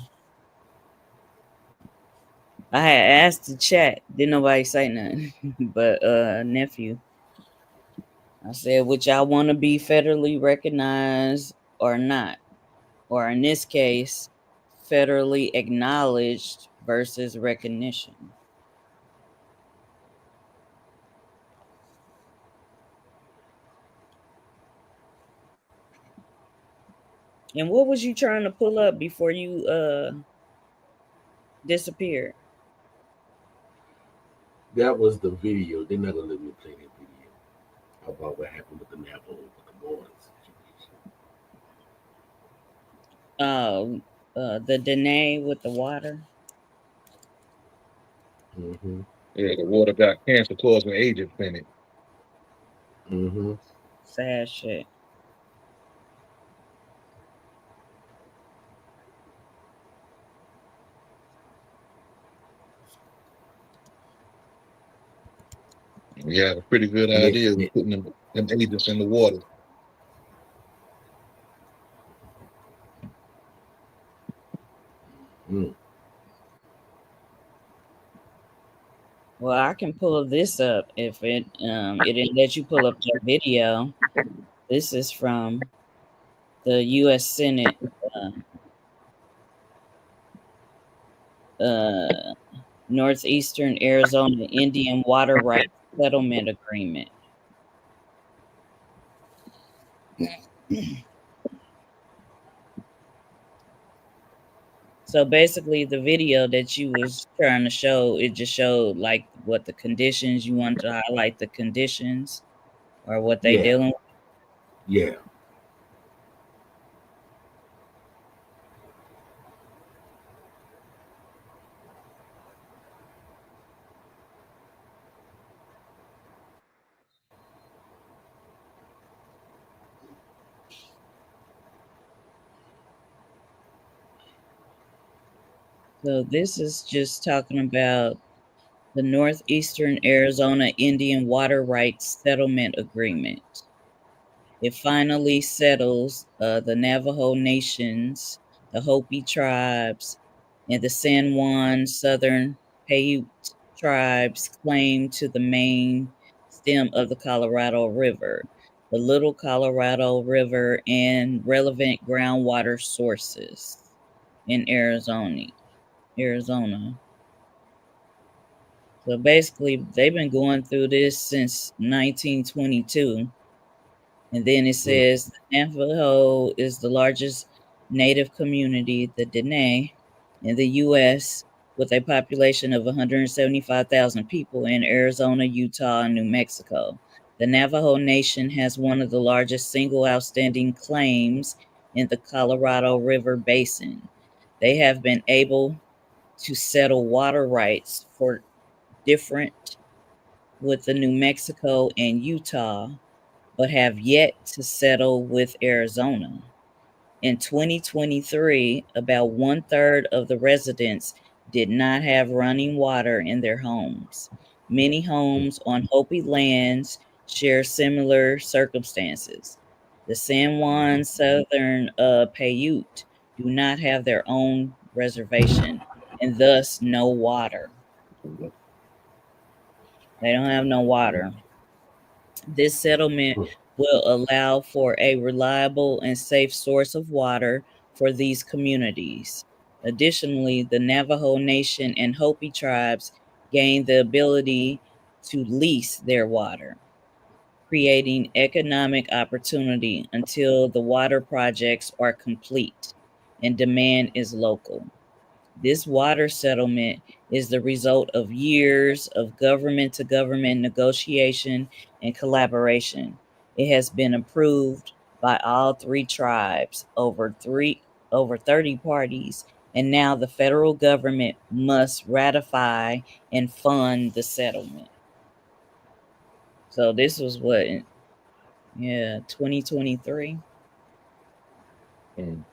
I had asked the chat, didn't nobody say nothing. But nephew, I said, would y'all want to be federally recognized or not? Or in this case, federally acknowledged versus recognition. And what was you trying to pull up before you disappeared? That was the video. They're not gonna let me play that video about what happened with the Navajo with the border situation. The Danae with the water. Mm-hmm. Yeah, the water got cancer causing agents in it. Mm-hmm. Sad shit. We have a pretty good idea of putting them agents in the water. Mm. Well, I can pull this up if it didn't let you pull up the video. This is from the U.S. Senate uh, Northeastern Arizona Indian Water Rights Settlement Agreement. So basically, the video that you was trying to show, it just showed like what the conditions you wanted to highlight, the conditions or what they Yeah. dealing with. Yeah. So this is just talking about the Northeastern Arizona Indian Water Rights Settlement Agreement. It finally settles the Navajo nations, the Hopi tribes, and the San Juan Southern Paiute tribes' claim to the main stem of the Colorado River, the Little Colorado River, and relevant groundwater sources in Arizona. So basically, they've been going through this since 1922. And then it Mm. says the Navajo is the largest native community, the Dene, in the U.S., with a population of 175,000 people in Arizona, Utah, and New Mexico. The Navajo Nation has one of the largest single outstanding claims in the Colorado River Basin. They have been able to settle water rights for different with the New Mexico and Utah, but have yet to settle with Arizona. In 2023, about one third of the residents did not have running water in their homes. Many homes on Hopi lands share similar circumstances. The San Juan Southern Paiute do not have their own reservation and thus no water. They don't have no water. This settlement will allow for a reliable and safe source of water for these communities. Additionally, the Navajo Nation and Hopi tribes gain the ability to lease their water, creating economic opportunity until the water projects are complete and demand is local. This water settlement is the result of years of government to government negotiation and collaboration. It has been approved by all three tribes over 30 parties, and now the federal government must ratify and fund the settlement. So this was what, 2023. Mm.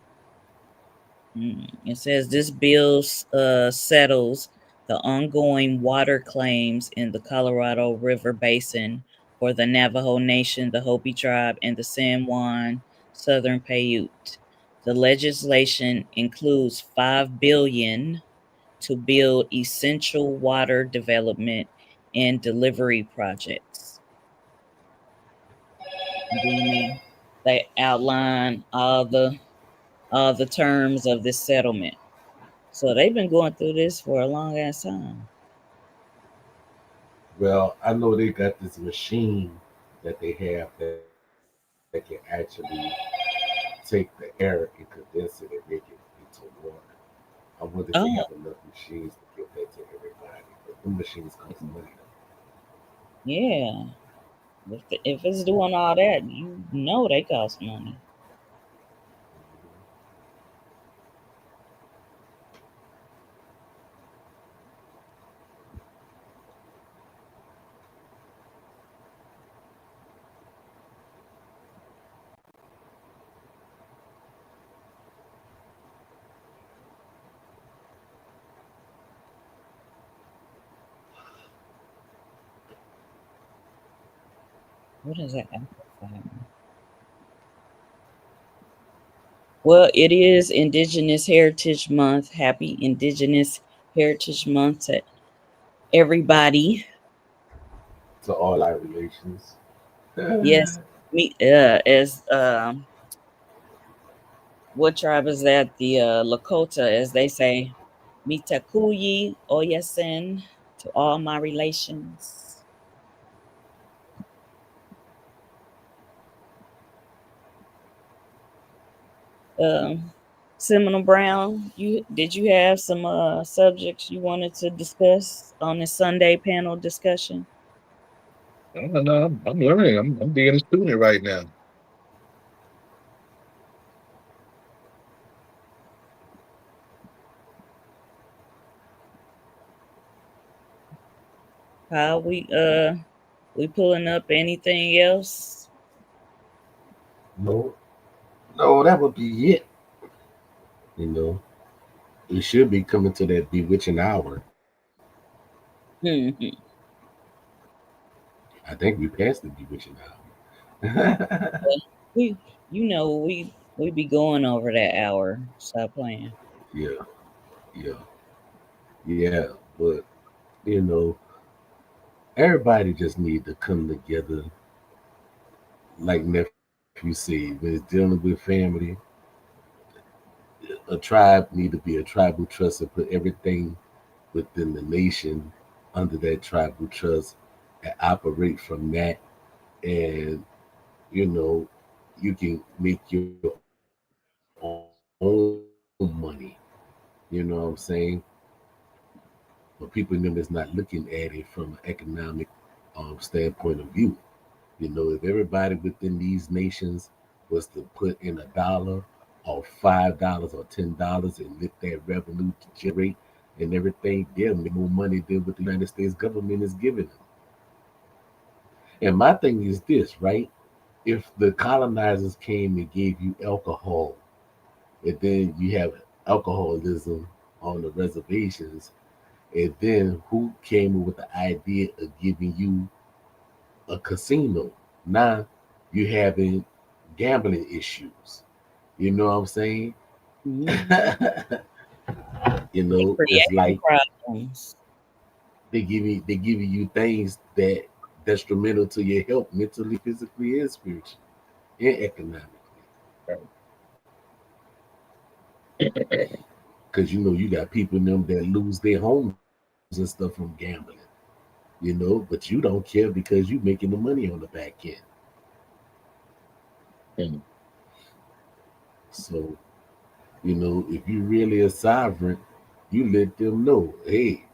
It says this bill settles the ongoing water claims in the Colorado River Basin for the Navajo Nation, the Hopi tribe, and the San Juan Southern Paiute. The legislation includes $5 billion to build essential water development and delivery projects. And then they outline all the terms of this settlement. So they've been going through this for a long ass time. Well, I know they got this machine that they have that can actually take the air and condense it and make it into water. I wonder if they have Oh, enough machines to give that to everybody. But the machines cost money. yeah. If it's doing all that, they cost money. What is that amplifier? Well, it is Indigenous Heritage Month. Happy Indigenous Heritage Month to everybody. To all our relations. Yes, me as what tribe is that? The Lakota, as they say, Mitakuyi Oyasin to all my relations. Um, Seminole Brown, you have some subjects you wanted to discuss on this Sunday panel discussion? No, I'm learning. I'm being a student right now. How we pulling up anything else? No, no, that would be it. You know, we should be coming to that bewitching hour. Hmm. I think we passed the bewitching hour. We we be going over that hour. Stop playing. Yeah, yeah, yeah. But you know, everybody just need to come together, like nephew said. When it's dealing with family, a tribe need to be a tribal trust and put everything within the nation under that tribal trust and operate from that. And you know, you can make your own money. You know what I'm saying? But people in them is not looking at it from an economic standpoint of view. You know, if everybody within these nations was to put in $1 or $5 or $10 and let that revenue to generate and everything, they'll make more money than what the United States government is giving them. And my thing is this, right? If the colonizers came and gave you alcohol, and then you have alcoholism on the reservations, and then who came up with the idea of giving you a casino? Now you having gambling issues. You know what I'm saying? Mhm. They It's creating like problems. they giving you things that detrimental to your health mentally, physically, and spiritually, and economically. Because you got people in them that lose their homes and stuff from gambling. But you don't care because you making the money on the back end. Hmm. So, if you really a sovereign, you let them know, hey,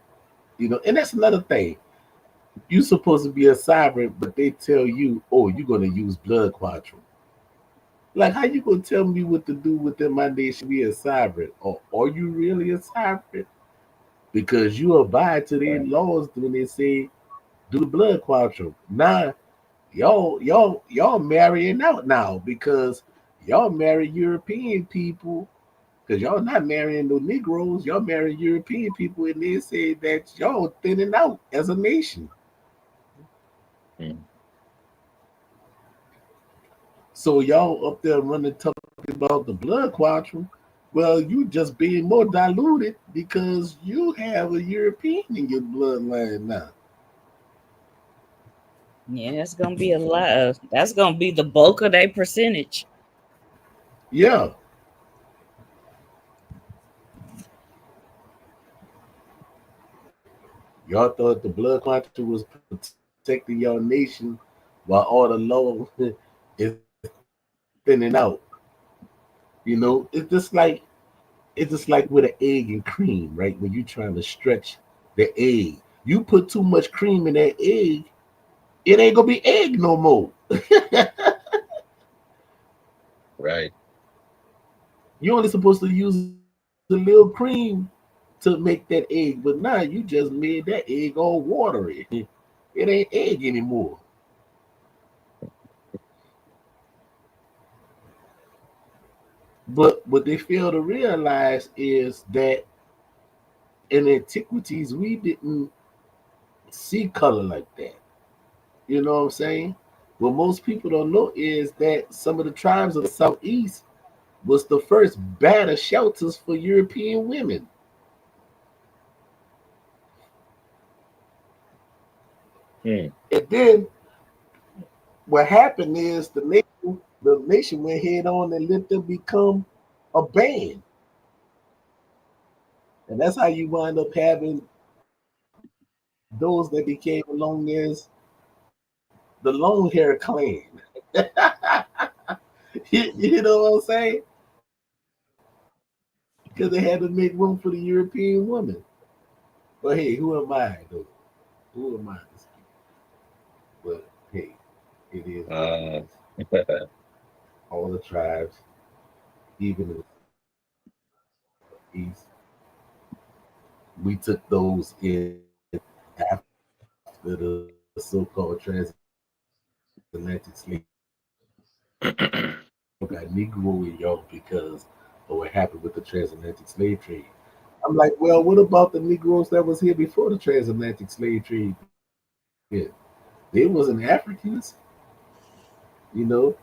and that's another thing. You supposed to be a sovereign, but they tell you, oh, you're gonna use blood quadrum. Like, how you gonna tell me what to do within my nation? Be a sovereign, or are you really a sovereign? Because you abide to their Right. laws when they say do the blood quadrum. Now, y'all marrying out now because y'all marry European people. Because y'all not marrying no Negroes, y'all marrying European people, and they say that y'all thinning out as a nation. Hmm. So y'all up there running talking about the blood quadrum. Well, you just being more diluted because you have a European in your bloodline now. Yeah, that's gonna be a lot of that's gonna be the bulk of their percentage. Yeah. Y'all thought the blood quantum was protecting your nation while all the law is thinning out. It's just like with an egg and cream, right? When you're trying to stretch the egg, you put too much cream in that egg, it ain't gonna be egg no more. Right. You're only supposed to use a little cream to make that egg, but now you just made that egg all watery. It ain't egg anymore. But what they fail to realize is that in antiquities we didn't see color like that. You know what I'm saying? What most people don't know is that some of the tribes of the southeast was the first batter shelters for European women. Hmm. And then what happened is the nation went head on and let them become a band. And that's how you wind up having those that became known as the long hair clan. You know what I'm saying? Because they had to make room for the European woman. But hey, who am I though? Who am I to speak? But hey, it is what it Uh, is. All the tribes, even in the east, we took those in after the so-called transatlantic slave trade. Got Negro in y'all because of what happened with the transatlantic slave trade. I'm like, well, what about the Negroes that was here before the transatlantic slave trade? Then they wasn't Africans, you know,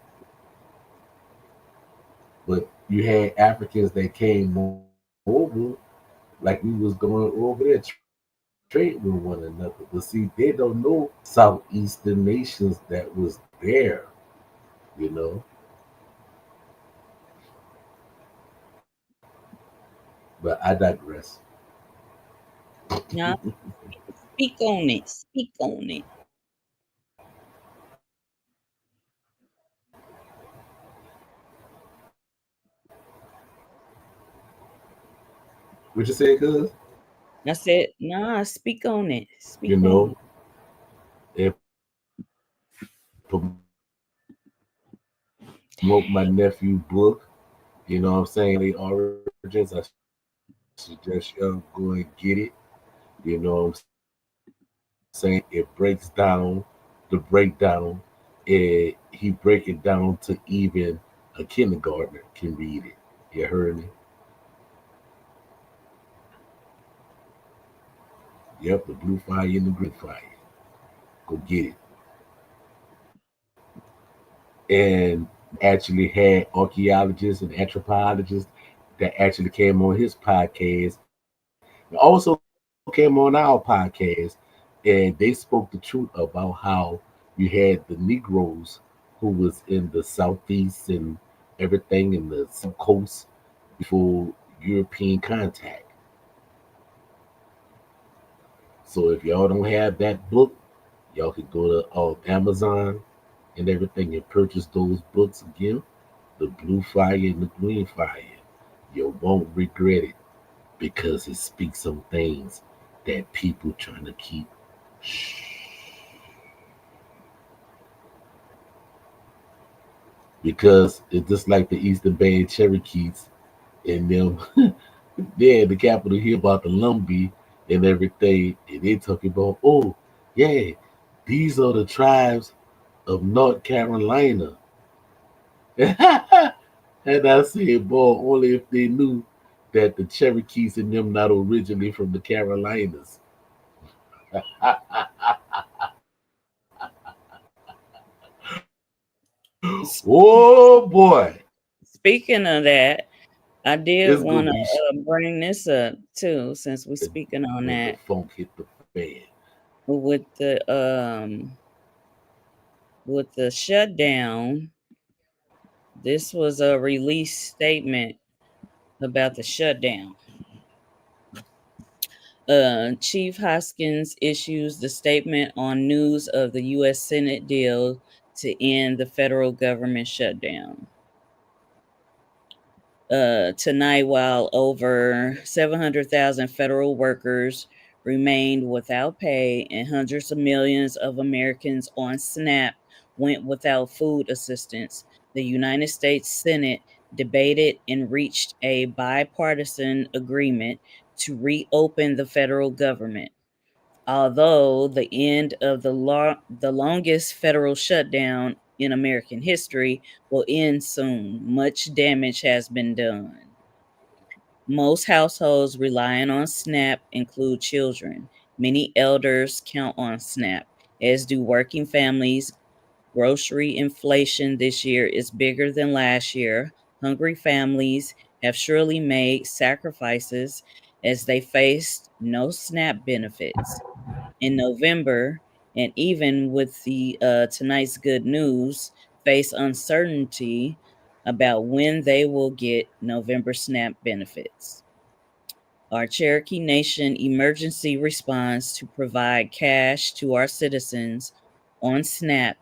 but you had Africans that came over like we was going over there trading with one another. But see, they don't know southeastern nations that was there, you know. But I digress. Now, speak on it. Speak on it. What you say, cuz? I said, nah, speak on it. You Speak on know, it. and promote my nephew book. You know what I'm saying? Called Family Origins. I suggest y'all go and get it. You know what I'm saying? It breaks down the breakdown. He break it down to even a kindergartner can read it. You heard me? Yep, the blue fire and the green fire. Go get it. And actually had archaeologists and anthropologists that actually came on his podcast and also came on our podcast, and they spoke the truth about how you had the Negroes who was in the southeast and everything in the coast before European contact. So if y'all don't have that book, y'all could go to Amazon and everything and purchase those books again. The Blue Fire and the Green Fire. You won't regret it because it speaks on things that people trying to keep shh. Because it's just like the Eastern Band Cherokees and them. They're in the capital here about the Lumbee and everything, and they talking about, oh, yeah, these are the tribes of North Carolina. And I said, boy, only if they knew that the Cherokees and them not originally from the Carolinas. S- Oh boy. Speaking of that, I did It's want gonna be to bring this up too, since we're speaking on when the that funk hit the fan. with the shutdown. This was a release statement about the shutdown. Chief Hoskins issues the statement on news of the U.S. Senate deal to end the federal government shutdown. Tonight, while over 700,000 federal workers remained without pay and hundreds of millions of Americans on SNAP went without food assistance, the United States Senate debated and reached a bipartisan agreement to reopen the federal government. Although the end of the longest federal shutdown in American history will end soon, much damage has been done. Most households relying on SNAP include children. Many elders count on SNAP, as do working families. Grocery inflation this year is bigger than last year. Hungry families have surely made sacrifices as they faced no SNAP benefits in November, and even with the tonight's good news, face uncertainty about when they will get November SNAP benefits. Our Cherokee Nation emergency response to provide cash to our citizens on SNAP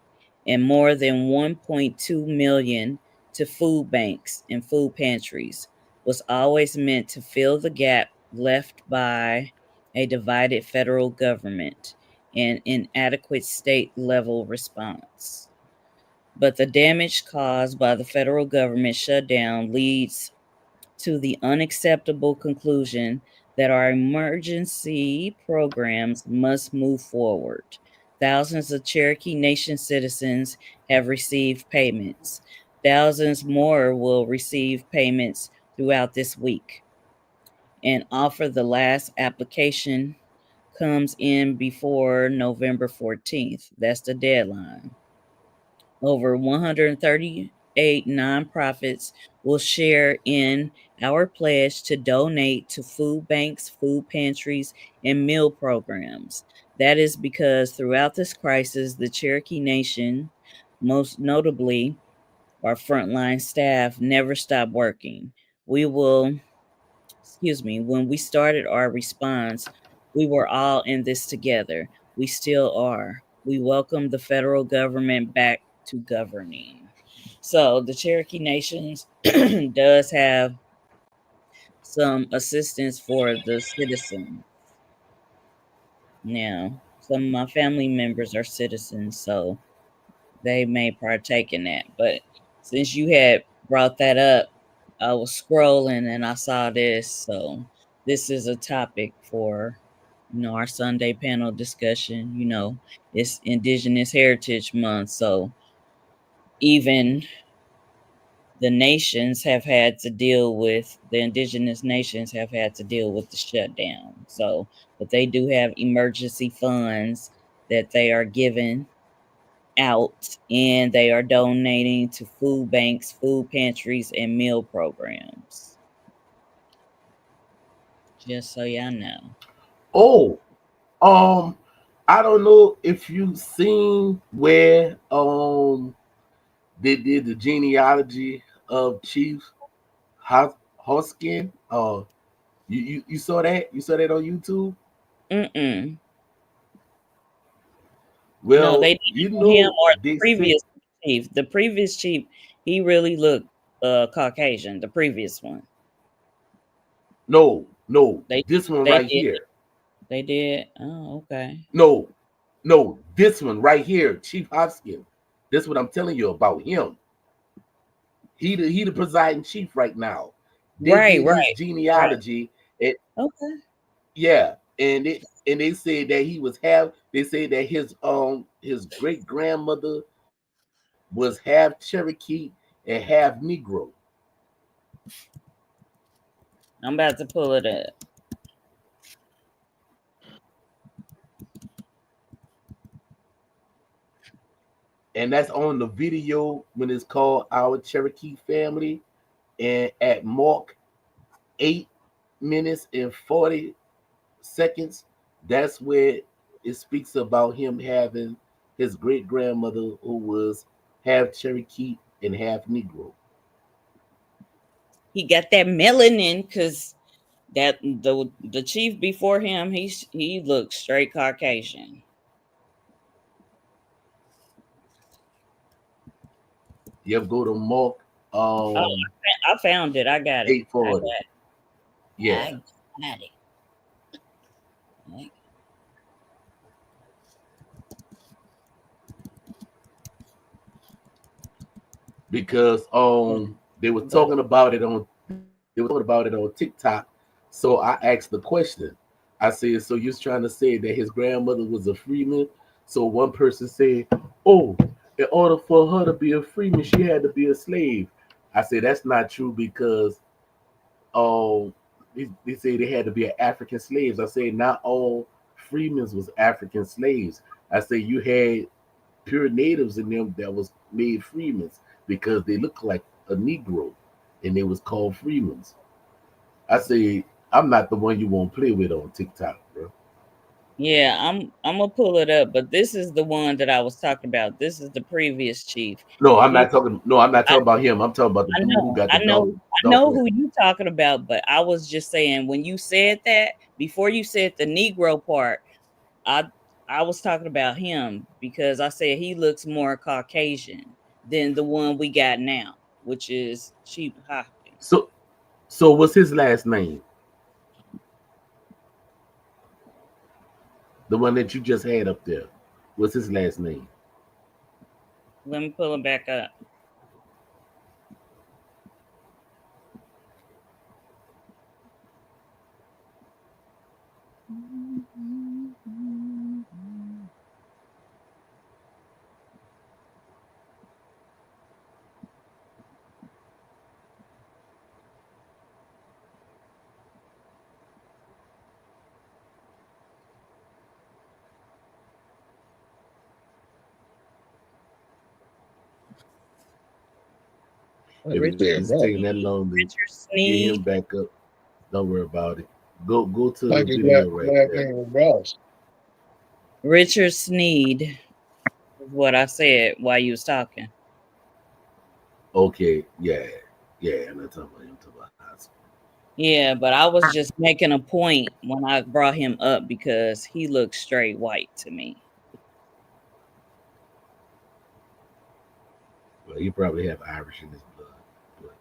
and more than 1.2 million to food banks and food pantries was always meant to fill the gap left by a divided federal government and inadequate state level response. But the damage caused by the federal government shutdown leads to the unacceptable conclusion that our emergency programs must move forward. Thousands of Cherokee Nation citizens have received payments. Thousands more will receive payments throughout this week. And offer the last application comes in before November 14th. That's the deadline. Over 138 nonprofits will share in our pledge to donate to food banks, food pantries, and meal programs. That is because throughout this crisis, the Cherokee Nation, most notably our frontline staff, never stopped working. When we started our response, we were all in this together. We still are. We welcome the federal government back to governing. So the Cherokee Nations does have some assistance for the citizens. Now, some of my family members are citizens, so they may partake in that. But since you had brought that up, I was scrolling and I saw this. So this is a topic for our Sunday panel discussion. It's Indigenous Heritage Month, so even the indigenous nations have had to deal with the shutdown. So, but they do have emergency funds that they are giving out, and they are donating to food banks, food pantries, and meal programs. Just so y'all know. Oh, um, I don't know if you've seen where they did the genealogy of Chief Hoskin. You saw that? You saw that on YouTube? Mm-mm. No, Well, they you didn't him know or the they said previous chief. The previous chief, he really looked Caucasian. The previous one. no, no, They this one they right did. here. They did. Oh, okay. No, no, this one right here, Chief Hoskin. That's what I'm telling you about him. He the presiding chief right now. They Right, did his right, right. genealogy, and Okay. yeah, and they said that he was half. They said that his great grandmother was half Cherokee and half Negro, I'm about to pull it up. and that's on the video when it's called Our Cherokee Family and at Mark. 8 minutes and 40 seconds, that's where it speaks about him having his great grandmother who was half Cherokee and half Negro. He got that melanin because that the chief before him, he looked straight Caucasian. You ever go to Mark Oh, I found it. I got it. 840? Yeah. I got it. Because they were talking about it on TikTok. So I asked the question. I said, so you're trying to say that his grandmother was a freeman? So one person said, oh, in order for her to be a freeman, she had to be a slave. I said that's not true because they say they had to be African slaves. I say not all freemen was African slaves. I say you had pure natives in them that was made freemen because they look like a Negro and they was called freemen. I say I'm not the one you won't play with on TikTok, bro. Yeah, I'm gonna pull it up, but this is the one that I was talking about. This is the previous chief. No, I'm He, not talking. No, I'm not talking about him. I'm talking about the I dude who know, got the I know, dog. I Dog know leg. who you talking about, but I was just saying when you said that before you said the Negro part, I I was talking about him because I said he looks more Caucasian than the one we got now, which is Chief Hopkins. So what's his last name? The one that you just had up there. What's his last name? Let me pull him back up. That'd be Richard dead It's right. taking that long to Richard get Sneed. him back up. Don't worry about it. Go to the Like his video right last there. name was Ross. Richard Sneed is what I said while you was talking. Okay, yeah. I'm not talking about him. I'm talking about high school. Yeah, but I was just making a point when I brought him up because he looks straight white to me. Well, he probably have Irish in his blood. But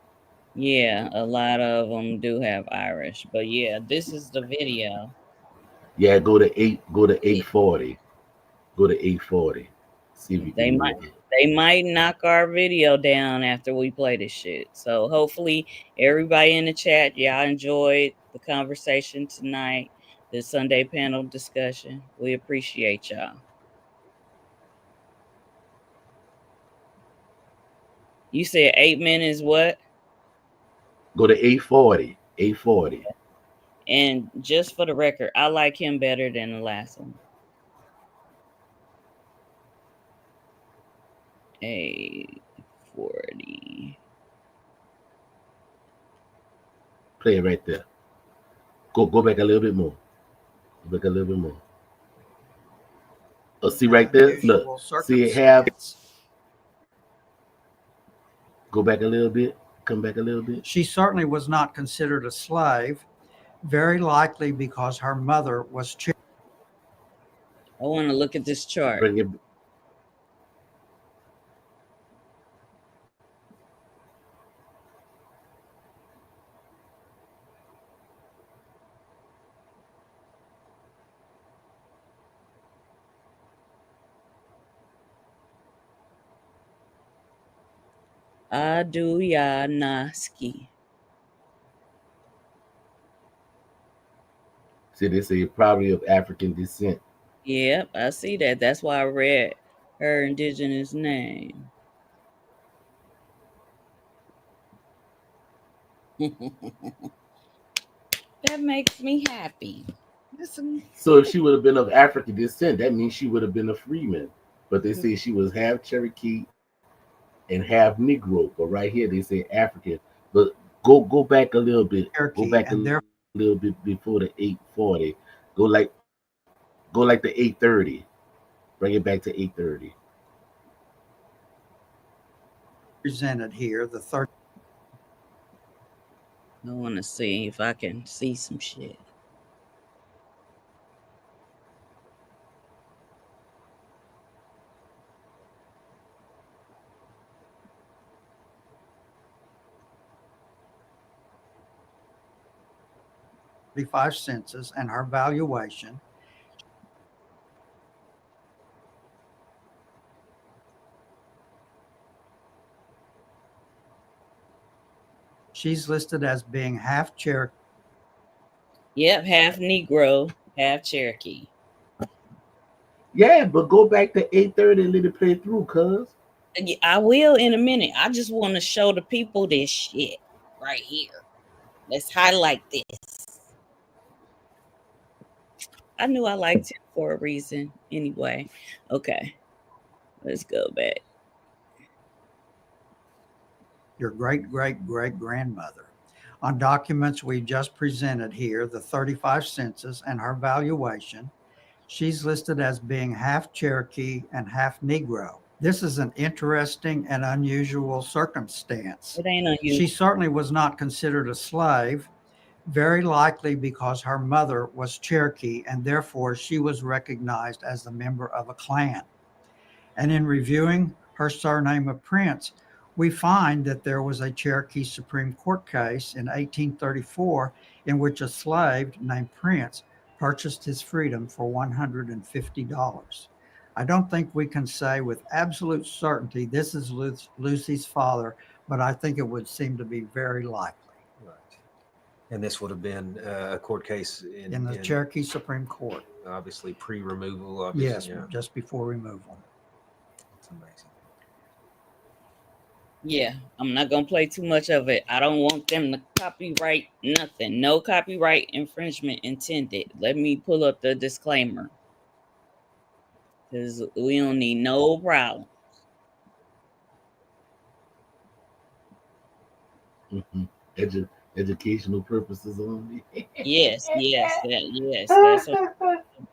Yeah, a lot of them do have Irish, but yeah, this is the video. yeah, go to 840. Go to 840. See if you They can might move it. they might knock our video down after we play this shit. So hopefully everybody in the chat, y'all enjoyed the conversation tonight, the Sunday panel discussion. We appreciate y'all. You said 8 minutes what? Go to 840. 840. And just for the record, I like him better than the last one. 840. Play it right there. Go back a little bit more. Go back a little bit more. Oh, see right there? Look. See it have. Go back a little bit. Come back a little bit. She certainly was not considered a slave, very likely because her mother was I want to look at this chart. Bring it. Aduyanaski. See, they say probably of African descent. Yep, I see that. That's why I read her indigenous name. That makes me happy. So if she would have been of African descent, that means she would have been a freeman. But they say she was half Cherokee and half Negro. But right here they say African. But Go back a little bit. Go Cherokee, back a and little bit before the 840. Go like the 830. Bring it back to 830. presented here the 30. I want to see if I can see some shit. Census and her valuation. She's listed as being half Cherokee. Yep, half Negro, half Cherokee. Yeah, but go back to 830 and let it play through, cuz. I will in a minute. I just want to show the people this shit right here. Let's highlight this. I knew I liked him for a reason anyway. Okay, let's go back. Your great-great-great-grandmother. On documents we just presented here, the 35 census and her valuation, she's listed as being half Cherokee and half Negro. This is an interesting and unusual circumstance. It ain't unusual. She certainly was not considered a slave, very likely because her mother was Cherokee and therefore she was recognized as a member of a clan. And in reviewing her surname of Prince, we find that there was a Cherokee Supreme Court case in 1834 in which a slave named Prince purchased his freedom for $150. I don't think we can say with absolute certainty this is Lucy's father, but I think it would seem to be very likely. Right. And this would have been a court case in the Cherokee Supreme Court. Obviously pre-removal. Yes, yeah. Just before removal. It's amazing. Yeah, I'm not going to play too much of it. I don't want them to copyright nothing. No copyright infringement intended. Let me pull up the disclaimer. Because we don't need no problems. Educational purposes only. Yes. That's what I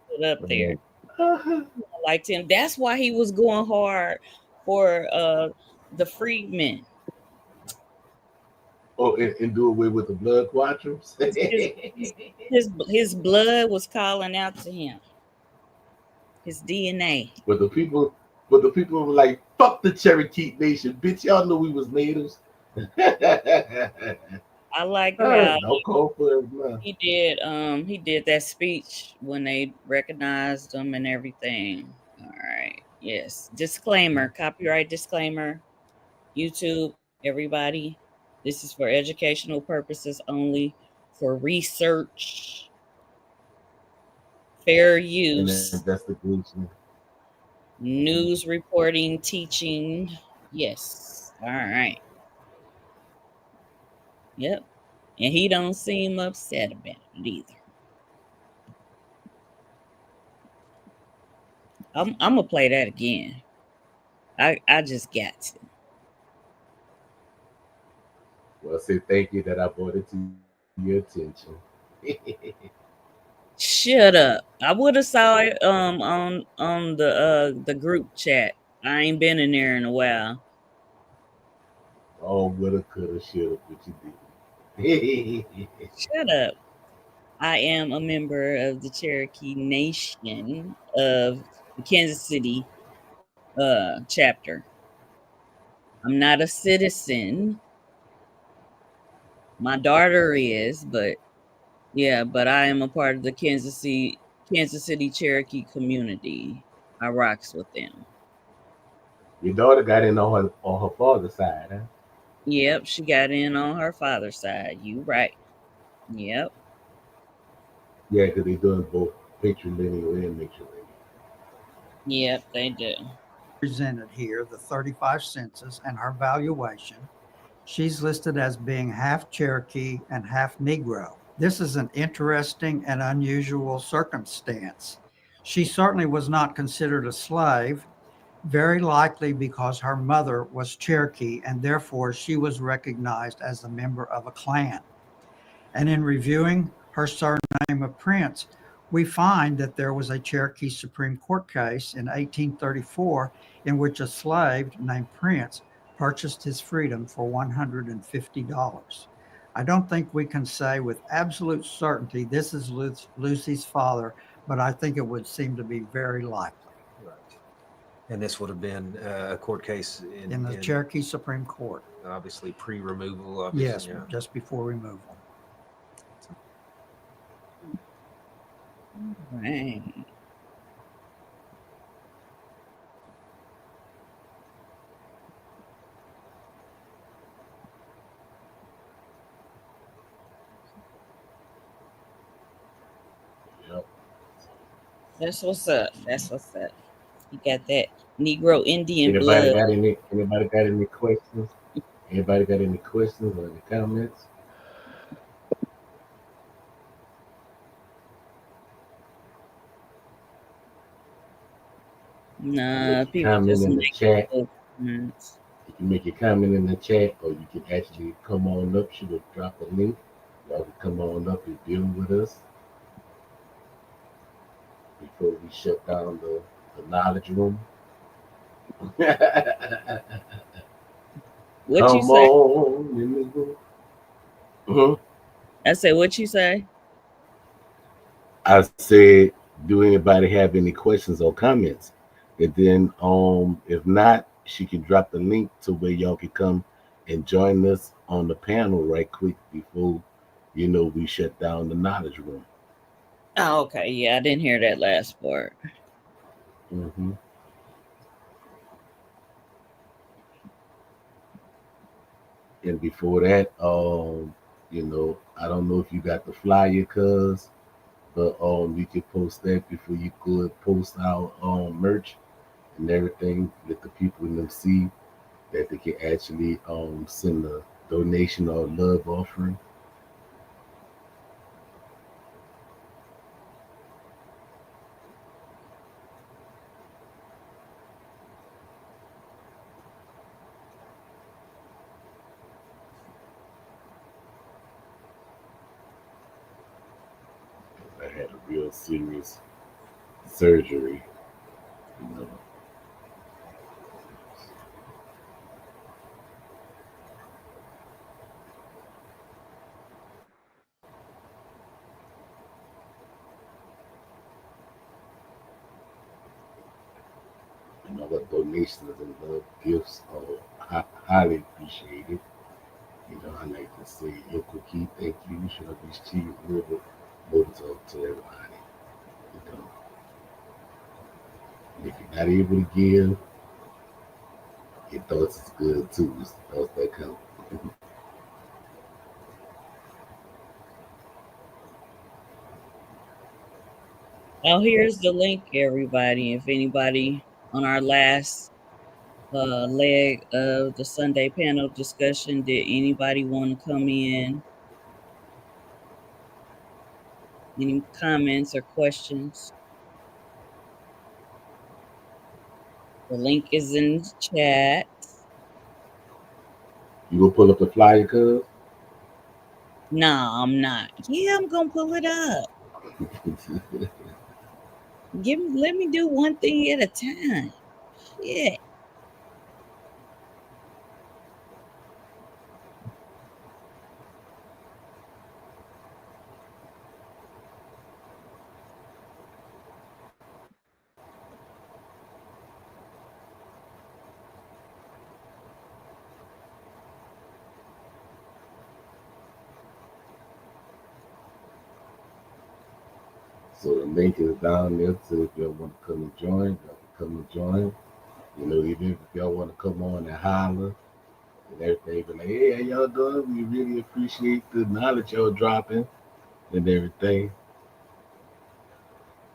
put up there. I liked him. That's why he was going hard for the freedmen. Oh, and do away with the blood quadrants. his blood was calling out to him. His DNA. But the people were like, "Fuck the Cherokee Nation, bitch! Y'all know we was natives." I like how he did that speech when they recognized him and everything. All right. Yes. Disclaimer, copyright disclaimer. YouTube, everybody. This is for educational purposes only, for research, fair use, investigation, news reporting, teaching. Yes. All right. Yep. And he don't seem upset about it either. I'm gonna play that again. I just got to. Well, I say thank you that I brought it to your attention. Shut up. I would have saw it on the group chat. I ain't been in there in a while. Oh, woulda, coulda, shoulda, but you didn't. Shut up. I am a member of the Cherokee Nation of the Kansas City chapter. I'm not a citizen. My daughter is, but I am a part of the Kansas City Cherokee community. I rocks with them. Your daughter got in on her father's side, huh? Yep, she got in on her father's side. You right. Yep. Yeah, because they doing both patrilineal and matrilineal. Yep, they do. Presented here, the 35 census and her valuation. She's listed as being half Cherokee and half Negro. This is an interesting and unusual circumstance. She certainly was not considered a slave, very likely because her mother was Cherokee and therefore she was recognized as a member of a clan. And in reviewing her surname of Prince, we find that there was a Cherokee Supreme Court case in 1834 in which a slave named Prince purchased his freedom for $150. I don't think we can say with absolute certainty this is Lucy's father, but I think it would seem to be very likely. Right. And this would have been a court case In the Cherokee Supreme Court. Obviously pre-removal. Yes, Yeah. just before removal. Right. Yep. That's what's up. That's what's up. You got that Negro Indian Anybody blood. got any questions? Anybody got any questions or any comments? Nah, Make your people comment just in the make chat. comments. You can make your comment in the chat, or you can actually come on up. She will drop a link. Y'all can come on up and build with us before we shut down the knowledge room. What Come you say? on in the room. I said, what you say? I said, do anybody have any questions or comments? And then, if not, she can drop the link to where y'all can come and join us on the panel right quick before, we shut down the knowledge room. Oh, okay. Yeah, I didn't hear that last part. Mm-hmm. And before that, I don't know if you got the flyer, cuz, but you can post that before you could post our merch and everything. Let the people in them see that they can actually send a donation or a love offering. I had a real serious surgery, you know. And all the donations and love gifts are highly appreciated. I like to say, yo, Cookie, thank you. Should have these cheese liver motor to everybody. You know, and if you're not able to give, your thoughts is good too. It's the thoughts that count. Oh, here's the link, everybody. If anybody on our last leg of the Sunday panel discussion, did anybody want to come in? Any comments or questions? The link is in the chat. You gonna pull up the flyer, cuz? No, I'm not. Yeah, I'm gonna pull it up. Let me do one thing at a time. Shit. So the link is down there. So if y'all want to come and join, y'all can come and join. Even if y'all want to come on and holler and everything, be like, hey, how y'all doing? We really appreciate the knowledge y'all dropping and everything.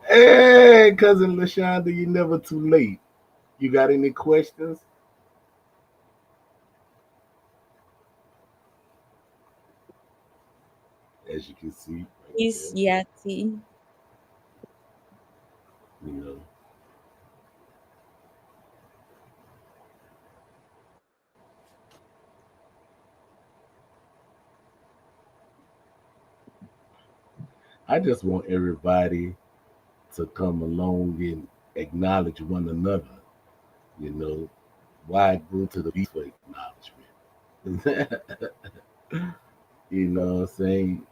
Hey, cousin LaShonda, you never too late. You got any questions? As you can see, right Peace, there, Yati. you know. I just want everybody to come along and acknowledge one another. You know, why go to the beast for acknowledgement? You know what I'm saying?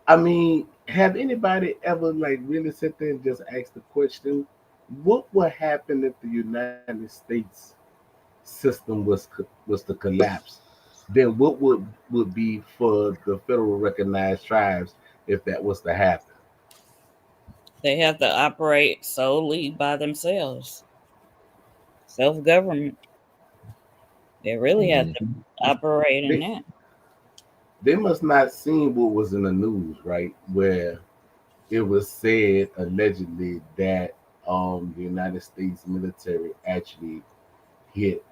I mean, have anybody ever like really sit there and just ask the question, what would happen if the United States system was to collapse? Then what would be for the federal recognized tribes if that was to happen? They have to operate solely by themselves. Self government. They really have to Mhm. operate in They that. they must not seen what was in the news, right? Where it was said allegedly that the United States military actually hit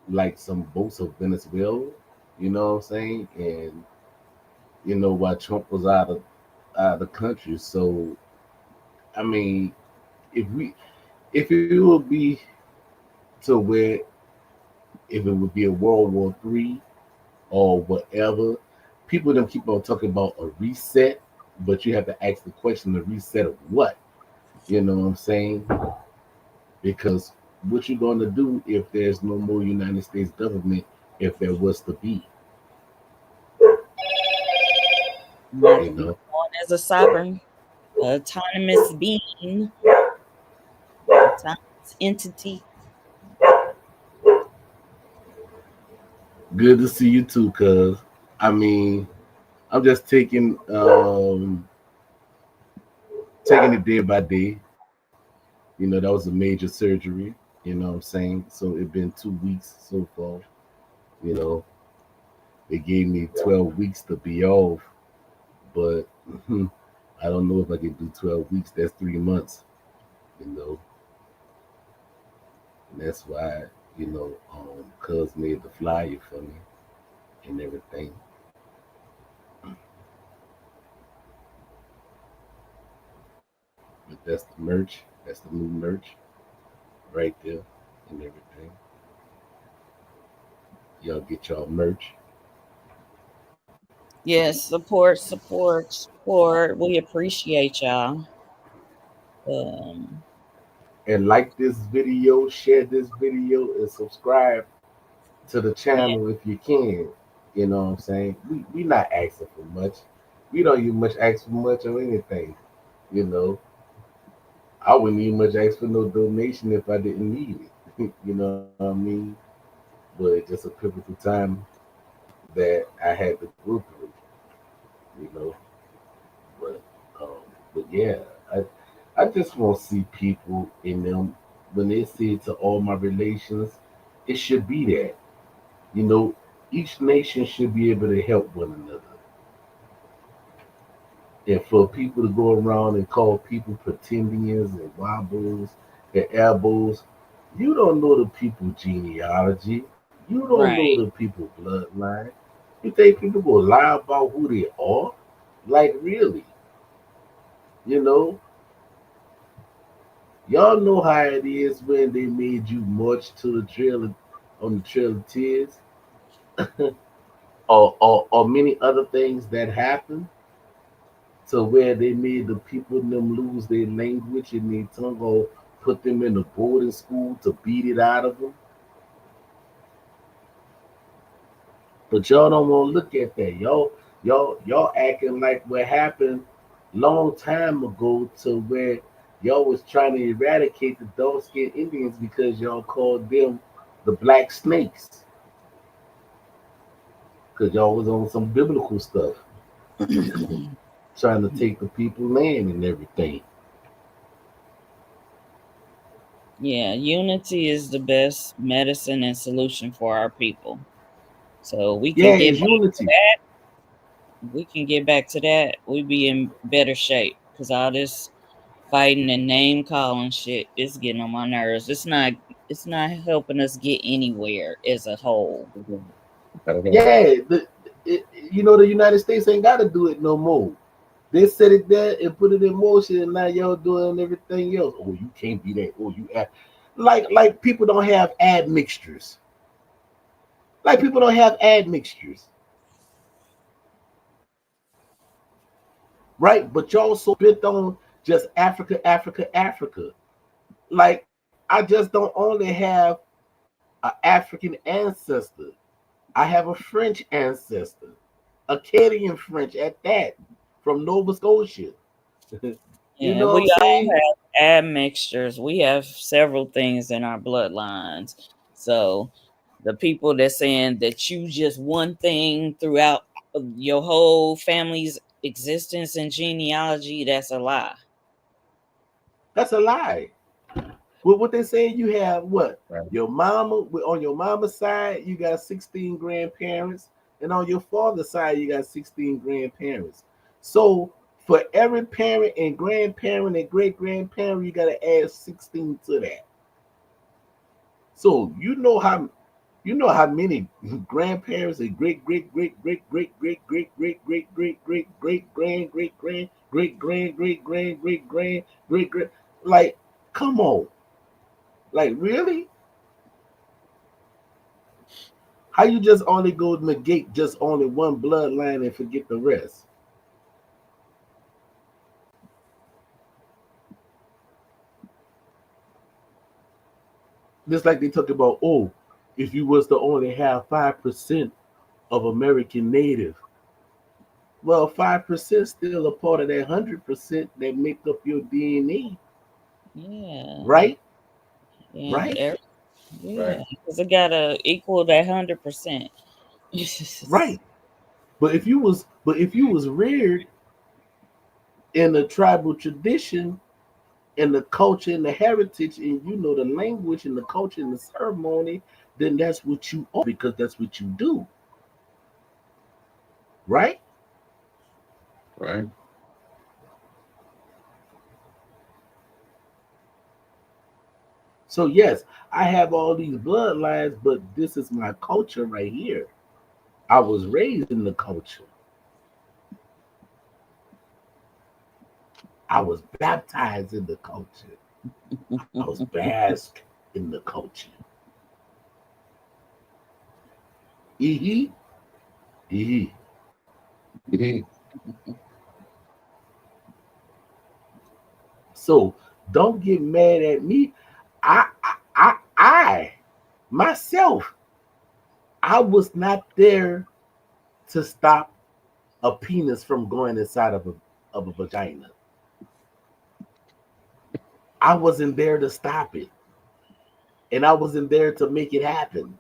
like some boats of Venezuela, you know what I'm saying? And while Trump was out of the country. So I mean, if we if it would be to where if it would be a World War III or whatever, people don't keep on talking about a reset, but you have to ask the question: the reset of what? You know what I'm saying? Because what you going to do if there's no more United States government, if there was to be, You're you know? born as a sovereign, autonomous being, autonomous entity. Good to see you too, cuz. I mean, I'm just taking it day by day. That was a major surgery. You know what I'm saying? So it's been 2 weeks so far. You know, they gave me 12 weeks to be off, but I don't know if I can do 12 weeks. That's 3 months. You know, and that's why Cuz made the flyer for me and everything. But that's the merch. That's the new merch right there and everything. Y'all get y'all merch. Yes, support, support, support. We appreciate y'all. Um, And like this video, share this video, and subscribe to the yeah, channel if you can. You know what I'm saying? We not asking for much. We don't even much ask for much of anything. You know, I wouldn't even much ask for no donation if I didn't need it. You know what I mean? But just a pivotal time that I had to go through. You know, but yeah, I I just want to see people in them when they say to all my relations, it should be that. You know, each nation should be able to help one another. And for people to go around and call people pretendians and wobbles and elbows, you don't know the people genealogy. You don't know the right. people bloodline. You think people will lie about who they are? Like really, you know, y'all know how it is when they made you march to the trail on the Trail of Tears, or many other things that happen to where they made the people in them lose their language and their tongue, or put them in a boarding school to beat it out of them. But y'all don't want to look at that. Y'all acting like what happened long time ago to where y'all was trying to eradicate the dark skinned Indians because y'all called them the black snakes. Because y'all was on some biblical stuff, trying to take the people land and everything. Yeah, unity is the best medicine and solution for our people. So we Yeah, can get it's back to unity. that. We can get back to that. We'd be in better shape because all this fighting and name calling shit is getting on my nerves. It's not helping us get anywhere as a whole. I don't know. Yeah, the United States ain't got to do it no more. They set it there and put it in motion, and now y'all doing everything else. Oh, you can't be that. Oh, you add like people don't have admixtures. Like people don't have admixtures, right? But y'all so bent on just Africa, Africa, Africa. Like I just don't only have an African ancestor. I have a French ancestor, Acadian French at that, from Nova Scotia. You Yeah, know what I'm we all saying? have admixtures. We have several things in our bloodlines. So the people that saying that you just one thing throughout your whole family's existence and genealogy, that's a lie. That's a lie. Well, what they say, you have what? Right. Your mama, on your mama's side, you got 16 grandparents, and on your father's side, you got 16 grandparents. So for every parent and grandparent and great grandparent, you got to add 16 to that. So you know how many grandparents and great great great great great great great great great great great great grand great grand great grand great grand great grand great grand, like, come on, like, really? How you just only go negate just only one bloodline and forget the rest? Just like they talk about, oh, if you was to only have 5% of American native, well, 5% still a part of that 100% that make up your DNA, Yeah. right? Yeah. Right? Yeah. Right. Because it gotta equal that 100%. Right. But if you was reared in the tribal tradition and the culture and the heritage, and you know the language and the culture and the ceremony, then that's what you are, because that's what you do, right? Right. So yes, I have all these bloodlines, but this is my culture right here. I was raised in the culture. I was baptized in the culture. I was basked in the culture. Ee ee. Mhm. So don't get mad at me. I myself, I was not there to stop a penis from going inside of a vagina. I wasn't there to stop it, and I wasn't there to make it happen.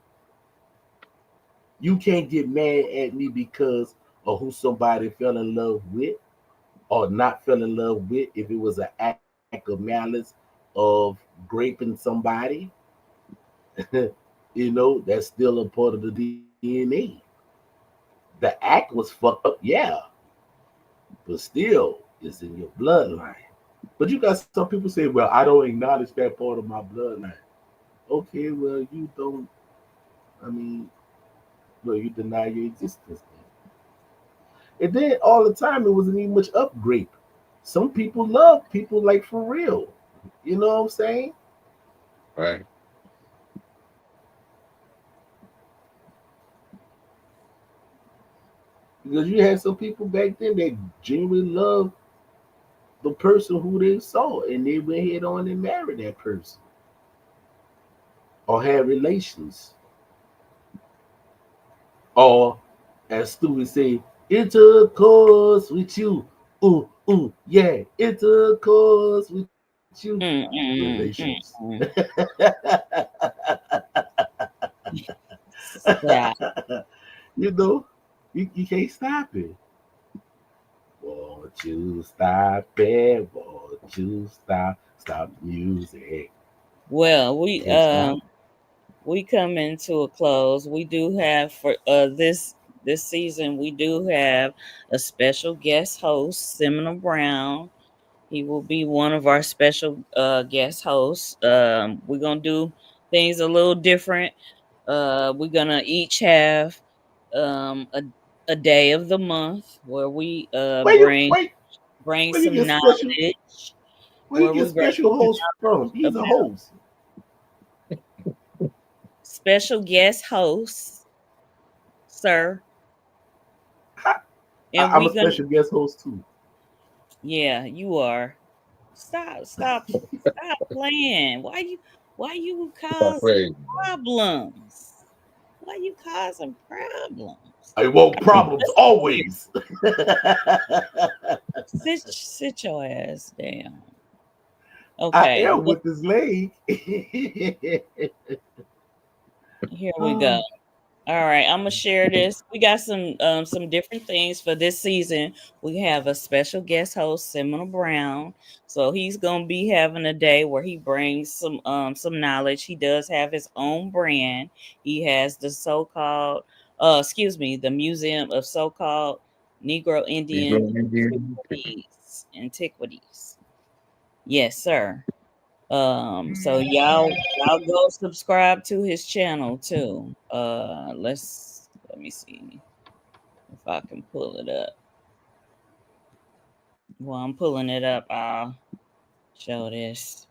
You can't get mad at me because of who somebody fell in love with or not fell in love with. If it was an act of malice of raping somebody, that's still a part of the DNA. The act was fucked up, yeah, but still, it's in your bloodline. But you got some people say, well, I don't acknowledge that part of my bloodline. Okay, well, you don't, I mean, well, you deny your existence. And then all the time, it wasn't even much upgrade. Some people love people like for real. You know what I'm saying? Right. Because you had some people back then that genuinely loved the person who they saw, and they went ahead on and married that person or had relations. Or, as students say, intercourse with you. Ooh, ooh, yeah, intercourse with you. Relations. Mm. Stop. you know, you can't stop it. Won't you stop it? Won't you stop the music? Well, Can't stop. we come into a close. We do have for this season. We do have a special guest host, Seminole Brown. He will be one of our special guest hosts. We're gonna do things a little different. We're gonna each have um, a a day of the month where we Where you wait? bring Where you some get special? knowledge. Where you Where get we bring special some host from? He's a about host. special guest hosts. sir. And I'm we a gonna, special guest host too. yeah, you are. Stop playing. Why you causing Crazy, man. problems? Why you causing problems? I want problems Listen here. always. Sit your ass down. I Okay, am with this leg. here we go. All right, I'm gonna share this. We got some different things for this season. We have a special guest host, Seminole Brown. So he's gonna be having a day where he brings some knowledge. He does have his own brand. He has the so-called the Museum of So-called Negro Indian Negro Indian chicken. Antiquities. Yes, sir. So y'all go subscribe to his channel too. Let me see if I can pull it up. While I'm pulling it up, I'll show this.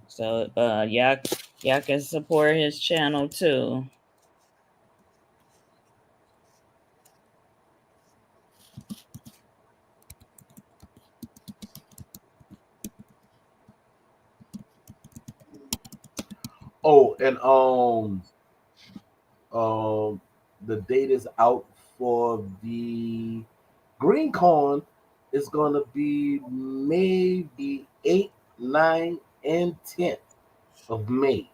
So y'all can support his channel too. Oh, and the date is out for the green corn. Is gonna be maybe 8th, 9th, and 10th of May.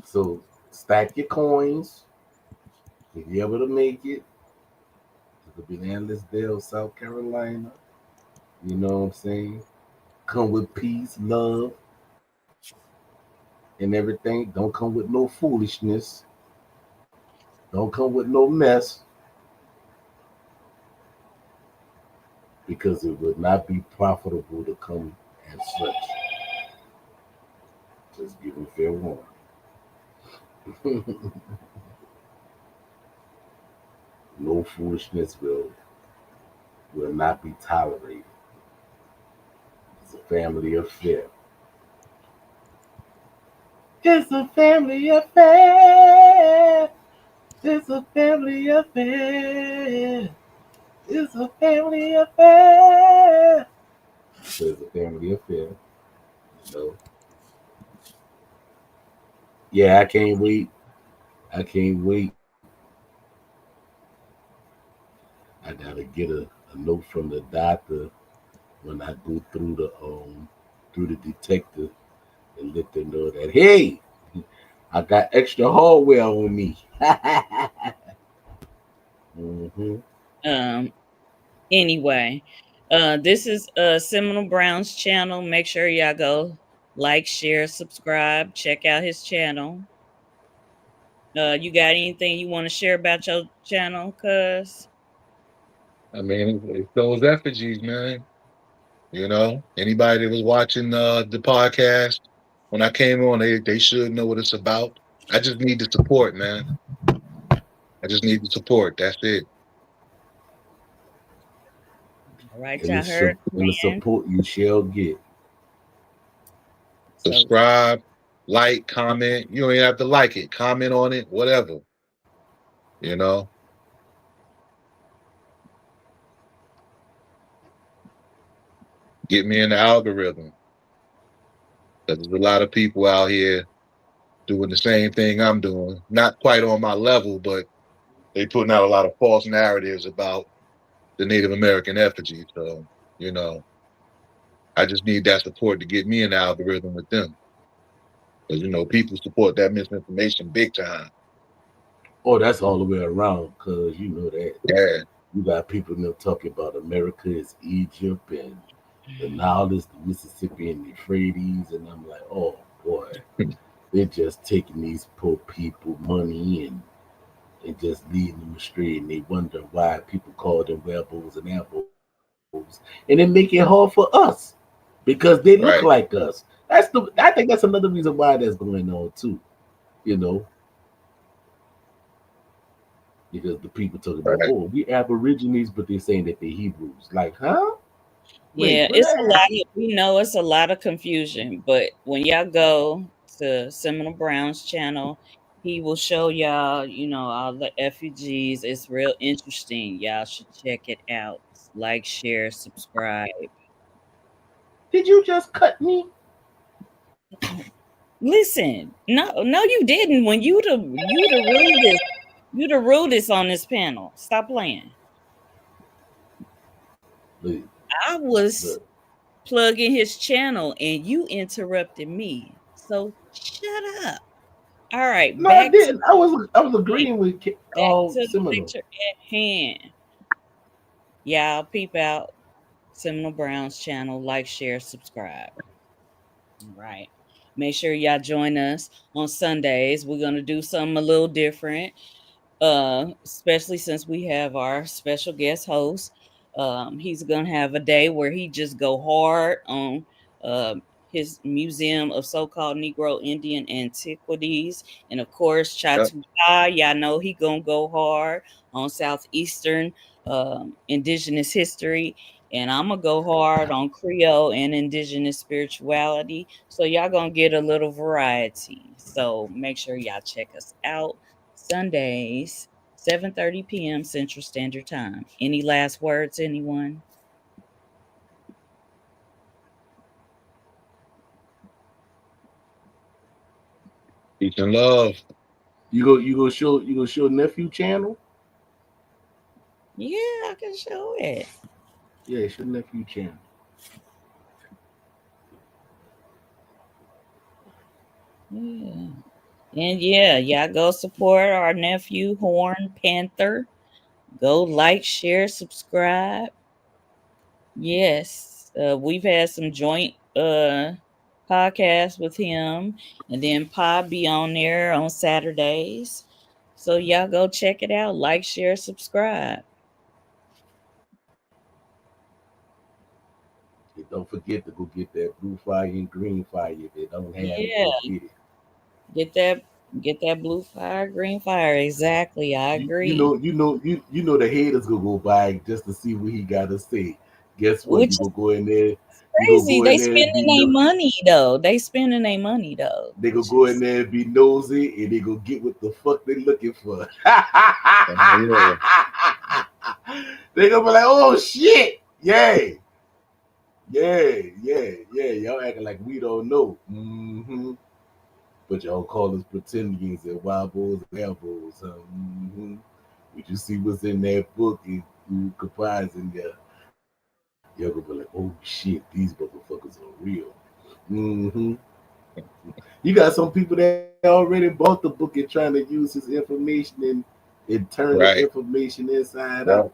So stack your coins. If you're able to make it, it could be in Ellisdale, South Carolina. You know what I'm saying? Come with peace, love, and everything. Don't come with no foolishness. Don't come with no mess because it would not be profitable to come as such. Just give them fair warning. No foolishness will not be tolerated. It's a family affair. It's a family affair. It's a family affair. It's a family affair. So it's a family affair. So yeah, I can't wait. I can't wait. I gotta get a note from the doctor when I go through the detective and let them know that hey, I got extra hardware on me. Mm-hmm. Um anyway, this is Seminole Brown's channel. Make sure y'all go like, share, subscribe, check out his channel. You got anything you want to share about your channel, cuz? I mean, it's those effigies, man. You know, anybody that was watching the podcast when I came on, they should know what it's about. I just need the support, man. I just need the support. That's it. All right, And y'all heard, the man. support you shall get. So Subscribe, like, comment. You don't even have to like it. Comment on it, whatever. You know, get me in the algorithm. Because there's a lot of people out here doing the same thing I'm doing. Not quite on my level, but they putting out a lot of false narratives about the Native American effigy. So, you know, I just need that support to get me in the algorithm with them. Because, you know, people support that misinformation big time. Oh, that's all the way around, cause you know that Yeah, you got people in there talking about America is Egypt and the Nile is the Mississippi and the Euphrates, and I'm like, oh boy, they're just taking these poor people money and just leading them astray, and they wonder why people call them rebels and elbows, and then make it hard for us because they look like right, us. I think that's another reason why that's going on too. You know, because the people talking about, right. oh, we Aborigines, but they're saying that they're Hebrews. Like, huh? Yeah, Wait, what it's a lot happened? of, we know it's a lot of confusion, but when y'all go to Seminole Brown's channel, he will show y'all, all the effigies. It's real interesting. Y'all should check it out. Like, share, subscribe. Did you just cut me? Listen, no, you didn't. When you the rudest on this panel. Stop playing. Look, I was look. plugging his channel and you interrupted me. So shut up. All right, No, I didn't. I was agreeing with back to the Seminole. lecture at hand. Y'all peep out Seminole Brown's channel, like, share, subscribe. All right. Make sure y'all join us on Sundays. We're gonna do something a little different. Especially since we have our special guest host. He's gonna have a day where he just go hard on uh, his Museum of So-Called Negro Indian Antiquities, and of course, Yep. ChitoPa. Y'all know he gonna go hard on Southeastern Indigenous history, and I'm gonna go hard on Creole and Indigenous spirituality. So y'all gonna get a little variety. So make sure y'all check us out. Sundays, 7:30 p.m. Central Standard Time. Any last words, anyone? Peace and love. You go show nephew channel? Yeah, I can show it. Yeah, show nephew channel. Yeah. And yeah, y'all go support our nephew, Horn Panther. Go like, share, subscribe. Yes. We've had some joint podcasts with him. And then Pod be on there on Saturdays. So y'all go check it out. Like, share, subscribe. And don't forget to go get that blue fire and green fire. If they don't have it, Yeah. go get it. Get that blue fire, green fire. Exactly. I You, you agree. know, you know, you you know the haters gonna go by just to see what he got to say. Guess what? Which You is gonna go in there. You gonna crazy. go in They there and spending be their no. money though. They spending their money though. They gonna Which go in is there and be nosy, and they gonna get what the fuck they looking for. Yeah. They gonna be like, "Oh shit, yeah, yeah." Y'all acting like we don't know. But y'all call us pretendians and wild bulls and elbows. We just see what's in that book and who comprises in there. Y'all gonna be like, oh shit, these motherfuckers are real. hmm You got some people that already bought the book and trying to use his information and turn the Right. information inside Yeah. out.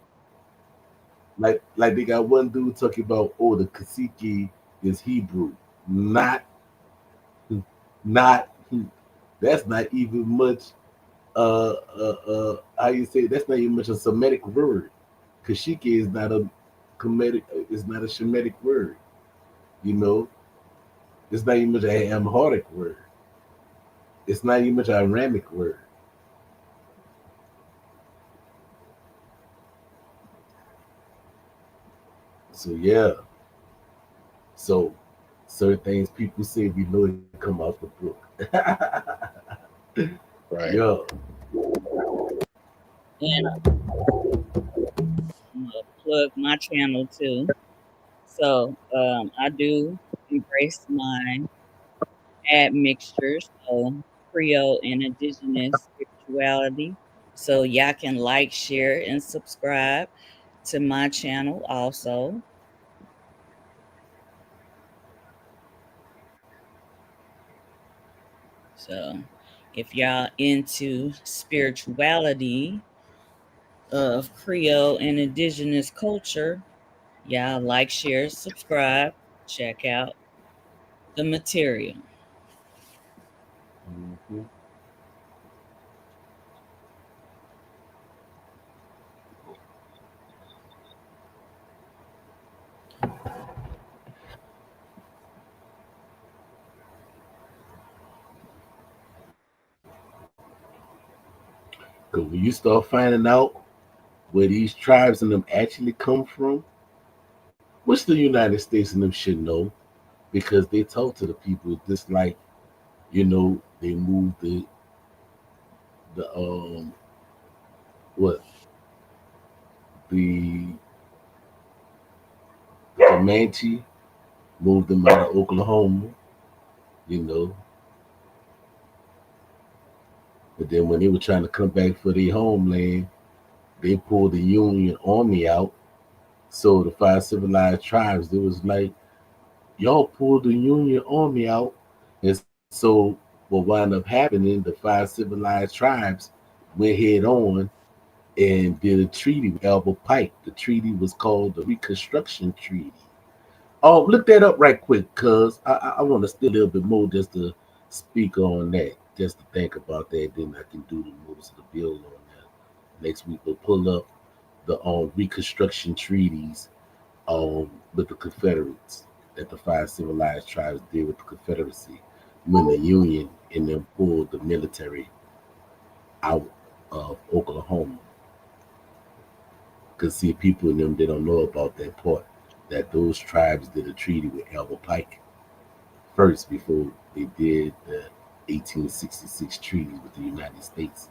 Like they got one dude talking about, oh, the Kasiki is Hebrew. Not not that's not even much how you say, that's not even much a Semitic word. Kashiki is not a Kemetic, it's not a Shemitic word. You know, it's not even much an Amharic word. It's not even much an Aramic word. So yeah, so certain things people say we know it come out the book. Right. Yeah, and I'm gonna plug my channel too. So I do embrace my admixtures, so Creole and Indigenous spirituality. So y'all can like, share, and subscribe to my channel also. So if y'all into spirituality of Creole and Indigenous culture, y'all like, share, subscribe, check out the material. hmm Cause when you start finding out where these tribes and them actually come from, which the United States and them should know because they talk to the people just like they moved the what the Comanche moved them out of Oklahoma, you know. But then when they were trying to come back for their homeland, they pulled the Union Army out. So the five civilized tribes, it was like, y'all pulled the Union Army out. And so what wound up happening, the five civilized tribes went head on and did a treaty with Albert Pike. The treaty was called the Reconstruction Treaty. Oh, look that up right quick, cuz I want to steal a little bit more just to speak on that, just to think about that. Then I can do the most of the bill on that. Next week we'll pull up the Reconstruction treaties with the Confederates that the five civilized tribes did with the Confederacy when the Union and them pulled the military out of Oklahoma. Because see, people in them they don't know about that part that those tribes did a treaty with Albert Pike first before they did the 1866 treaty with the United States.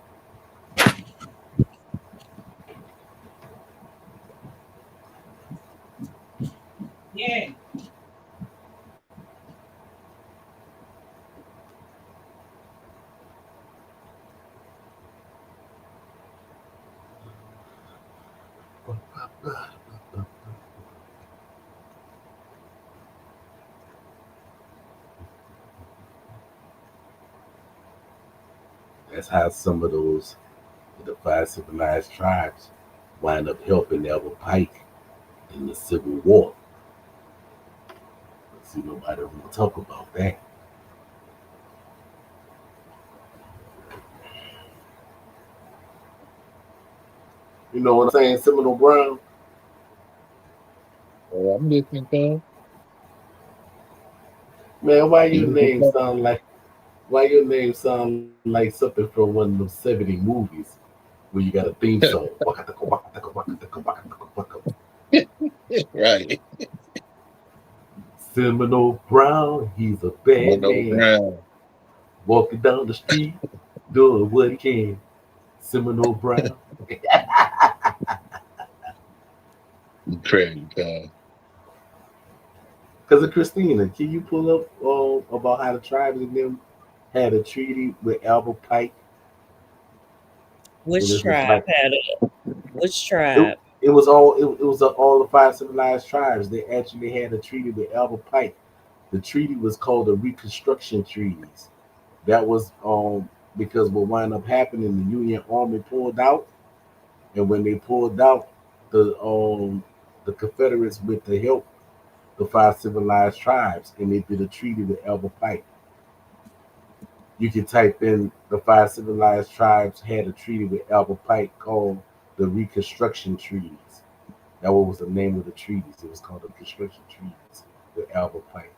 Yeah. That's how some of those the five civilized tribes wind up helping Albert Pike in the Civil War. But see, nobody want to talk about that. You know what I'm saying, Seminole Brown? Oh, I'm listening, Tom. Man, why your You name sound like something from one of those 70 movies where you got a theme song? right. Seminole Brown, he's a bad Mano man. Brown. Walking down the street, doing what he can. Seminole Brown. You crazy, Tom. Because of Christina, can you pull up about how the tribes and them had a treaty with Albert Pike? And Which this was tribe like had a which it, tribe? it was all the five civilized tribes. They actually had a treaty with Albert Pike. The treaty was called the Reconstruction Treaties. That was because what wound up happening, the Union Army pulled out, and when they pulled out, the Confederates with the help the five civilized tribes, and they did a treaty with Albert Pike. You can type in the five civilized tribes had a treaty with Albert Pike called the Reconstruction Treaties. That was the name of the treaties. It was called the Reconstruction Treaties with Albert Pike.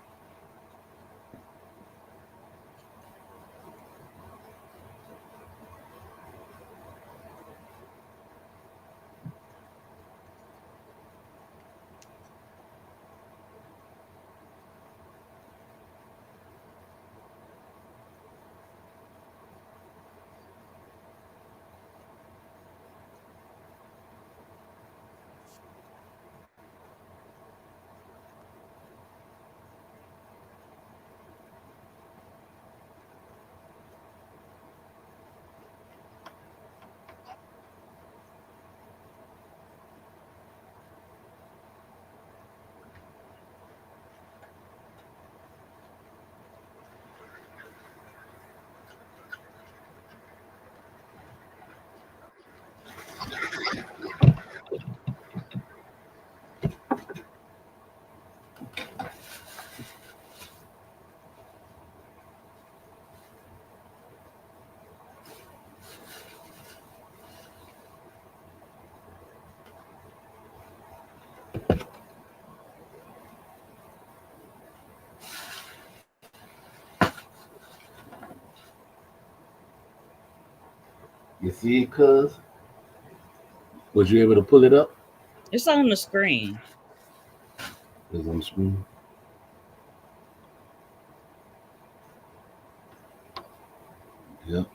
You see it, cuz? Was you able to pull it up? It's on the screen. Is on screen. Yep.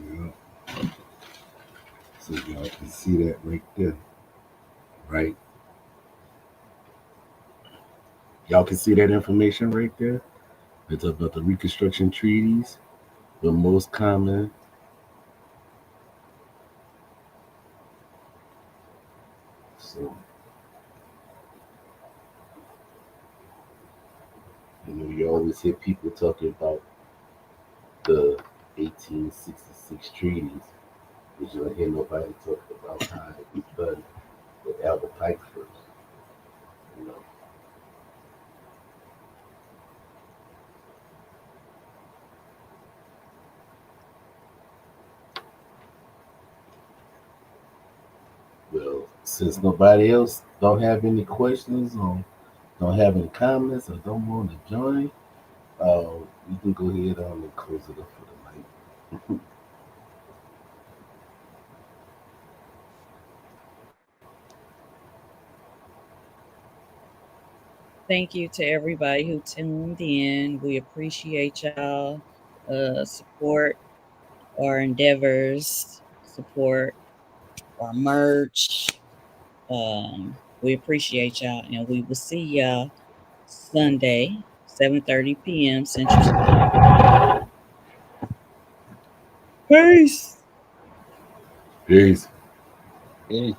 Yeah. So y'all can see that right there, right? Y'all can see that information right there. It's about the Reconstruction treaties, the most common. So, you always hear people talking about the 1866 treaties, but you don't hear nobody talking about how it was done with Albert Pike first. You know, well, since nobody else don't have any questions or don't have any comments or don't want to join, you can go ahead on and close it up for the night. Thank you to everybody who tuned in. We appreciate y'all support our endeavors, support our merch. We appreciate y'all, and we will see y'all Sunday, 7:30 p.m. Central Standard. Peace. Peace. Mm.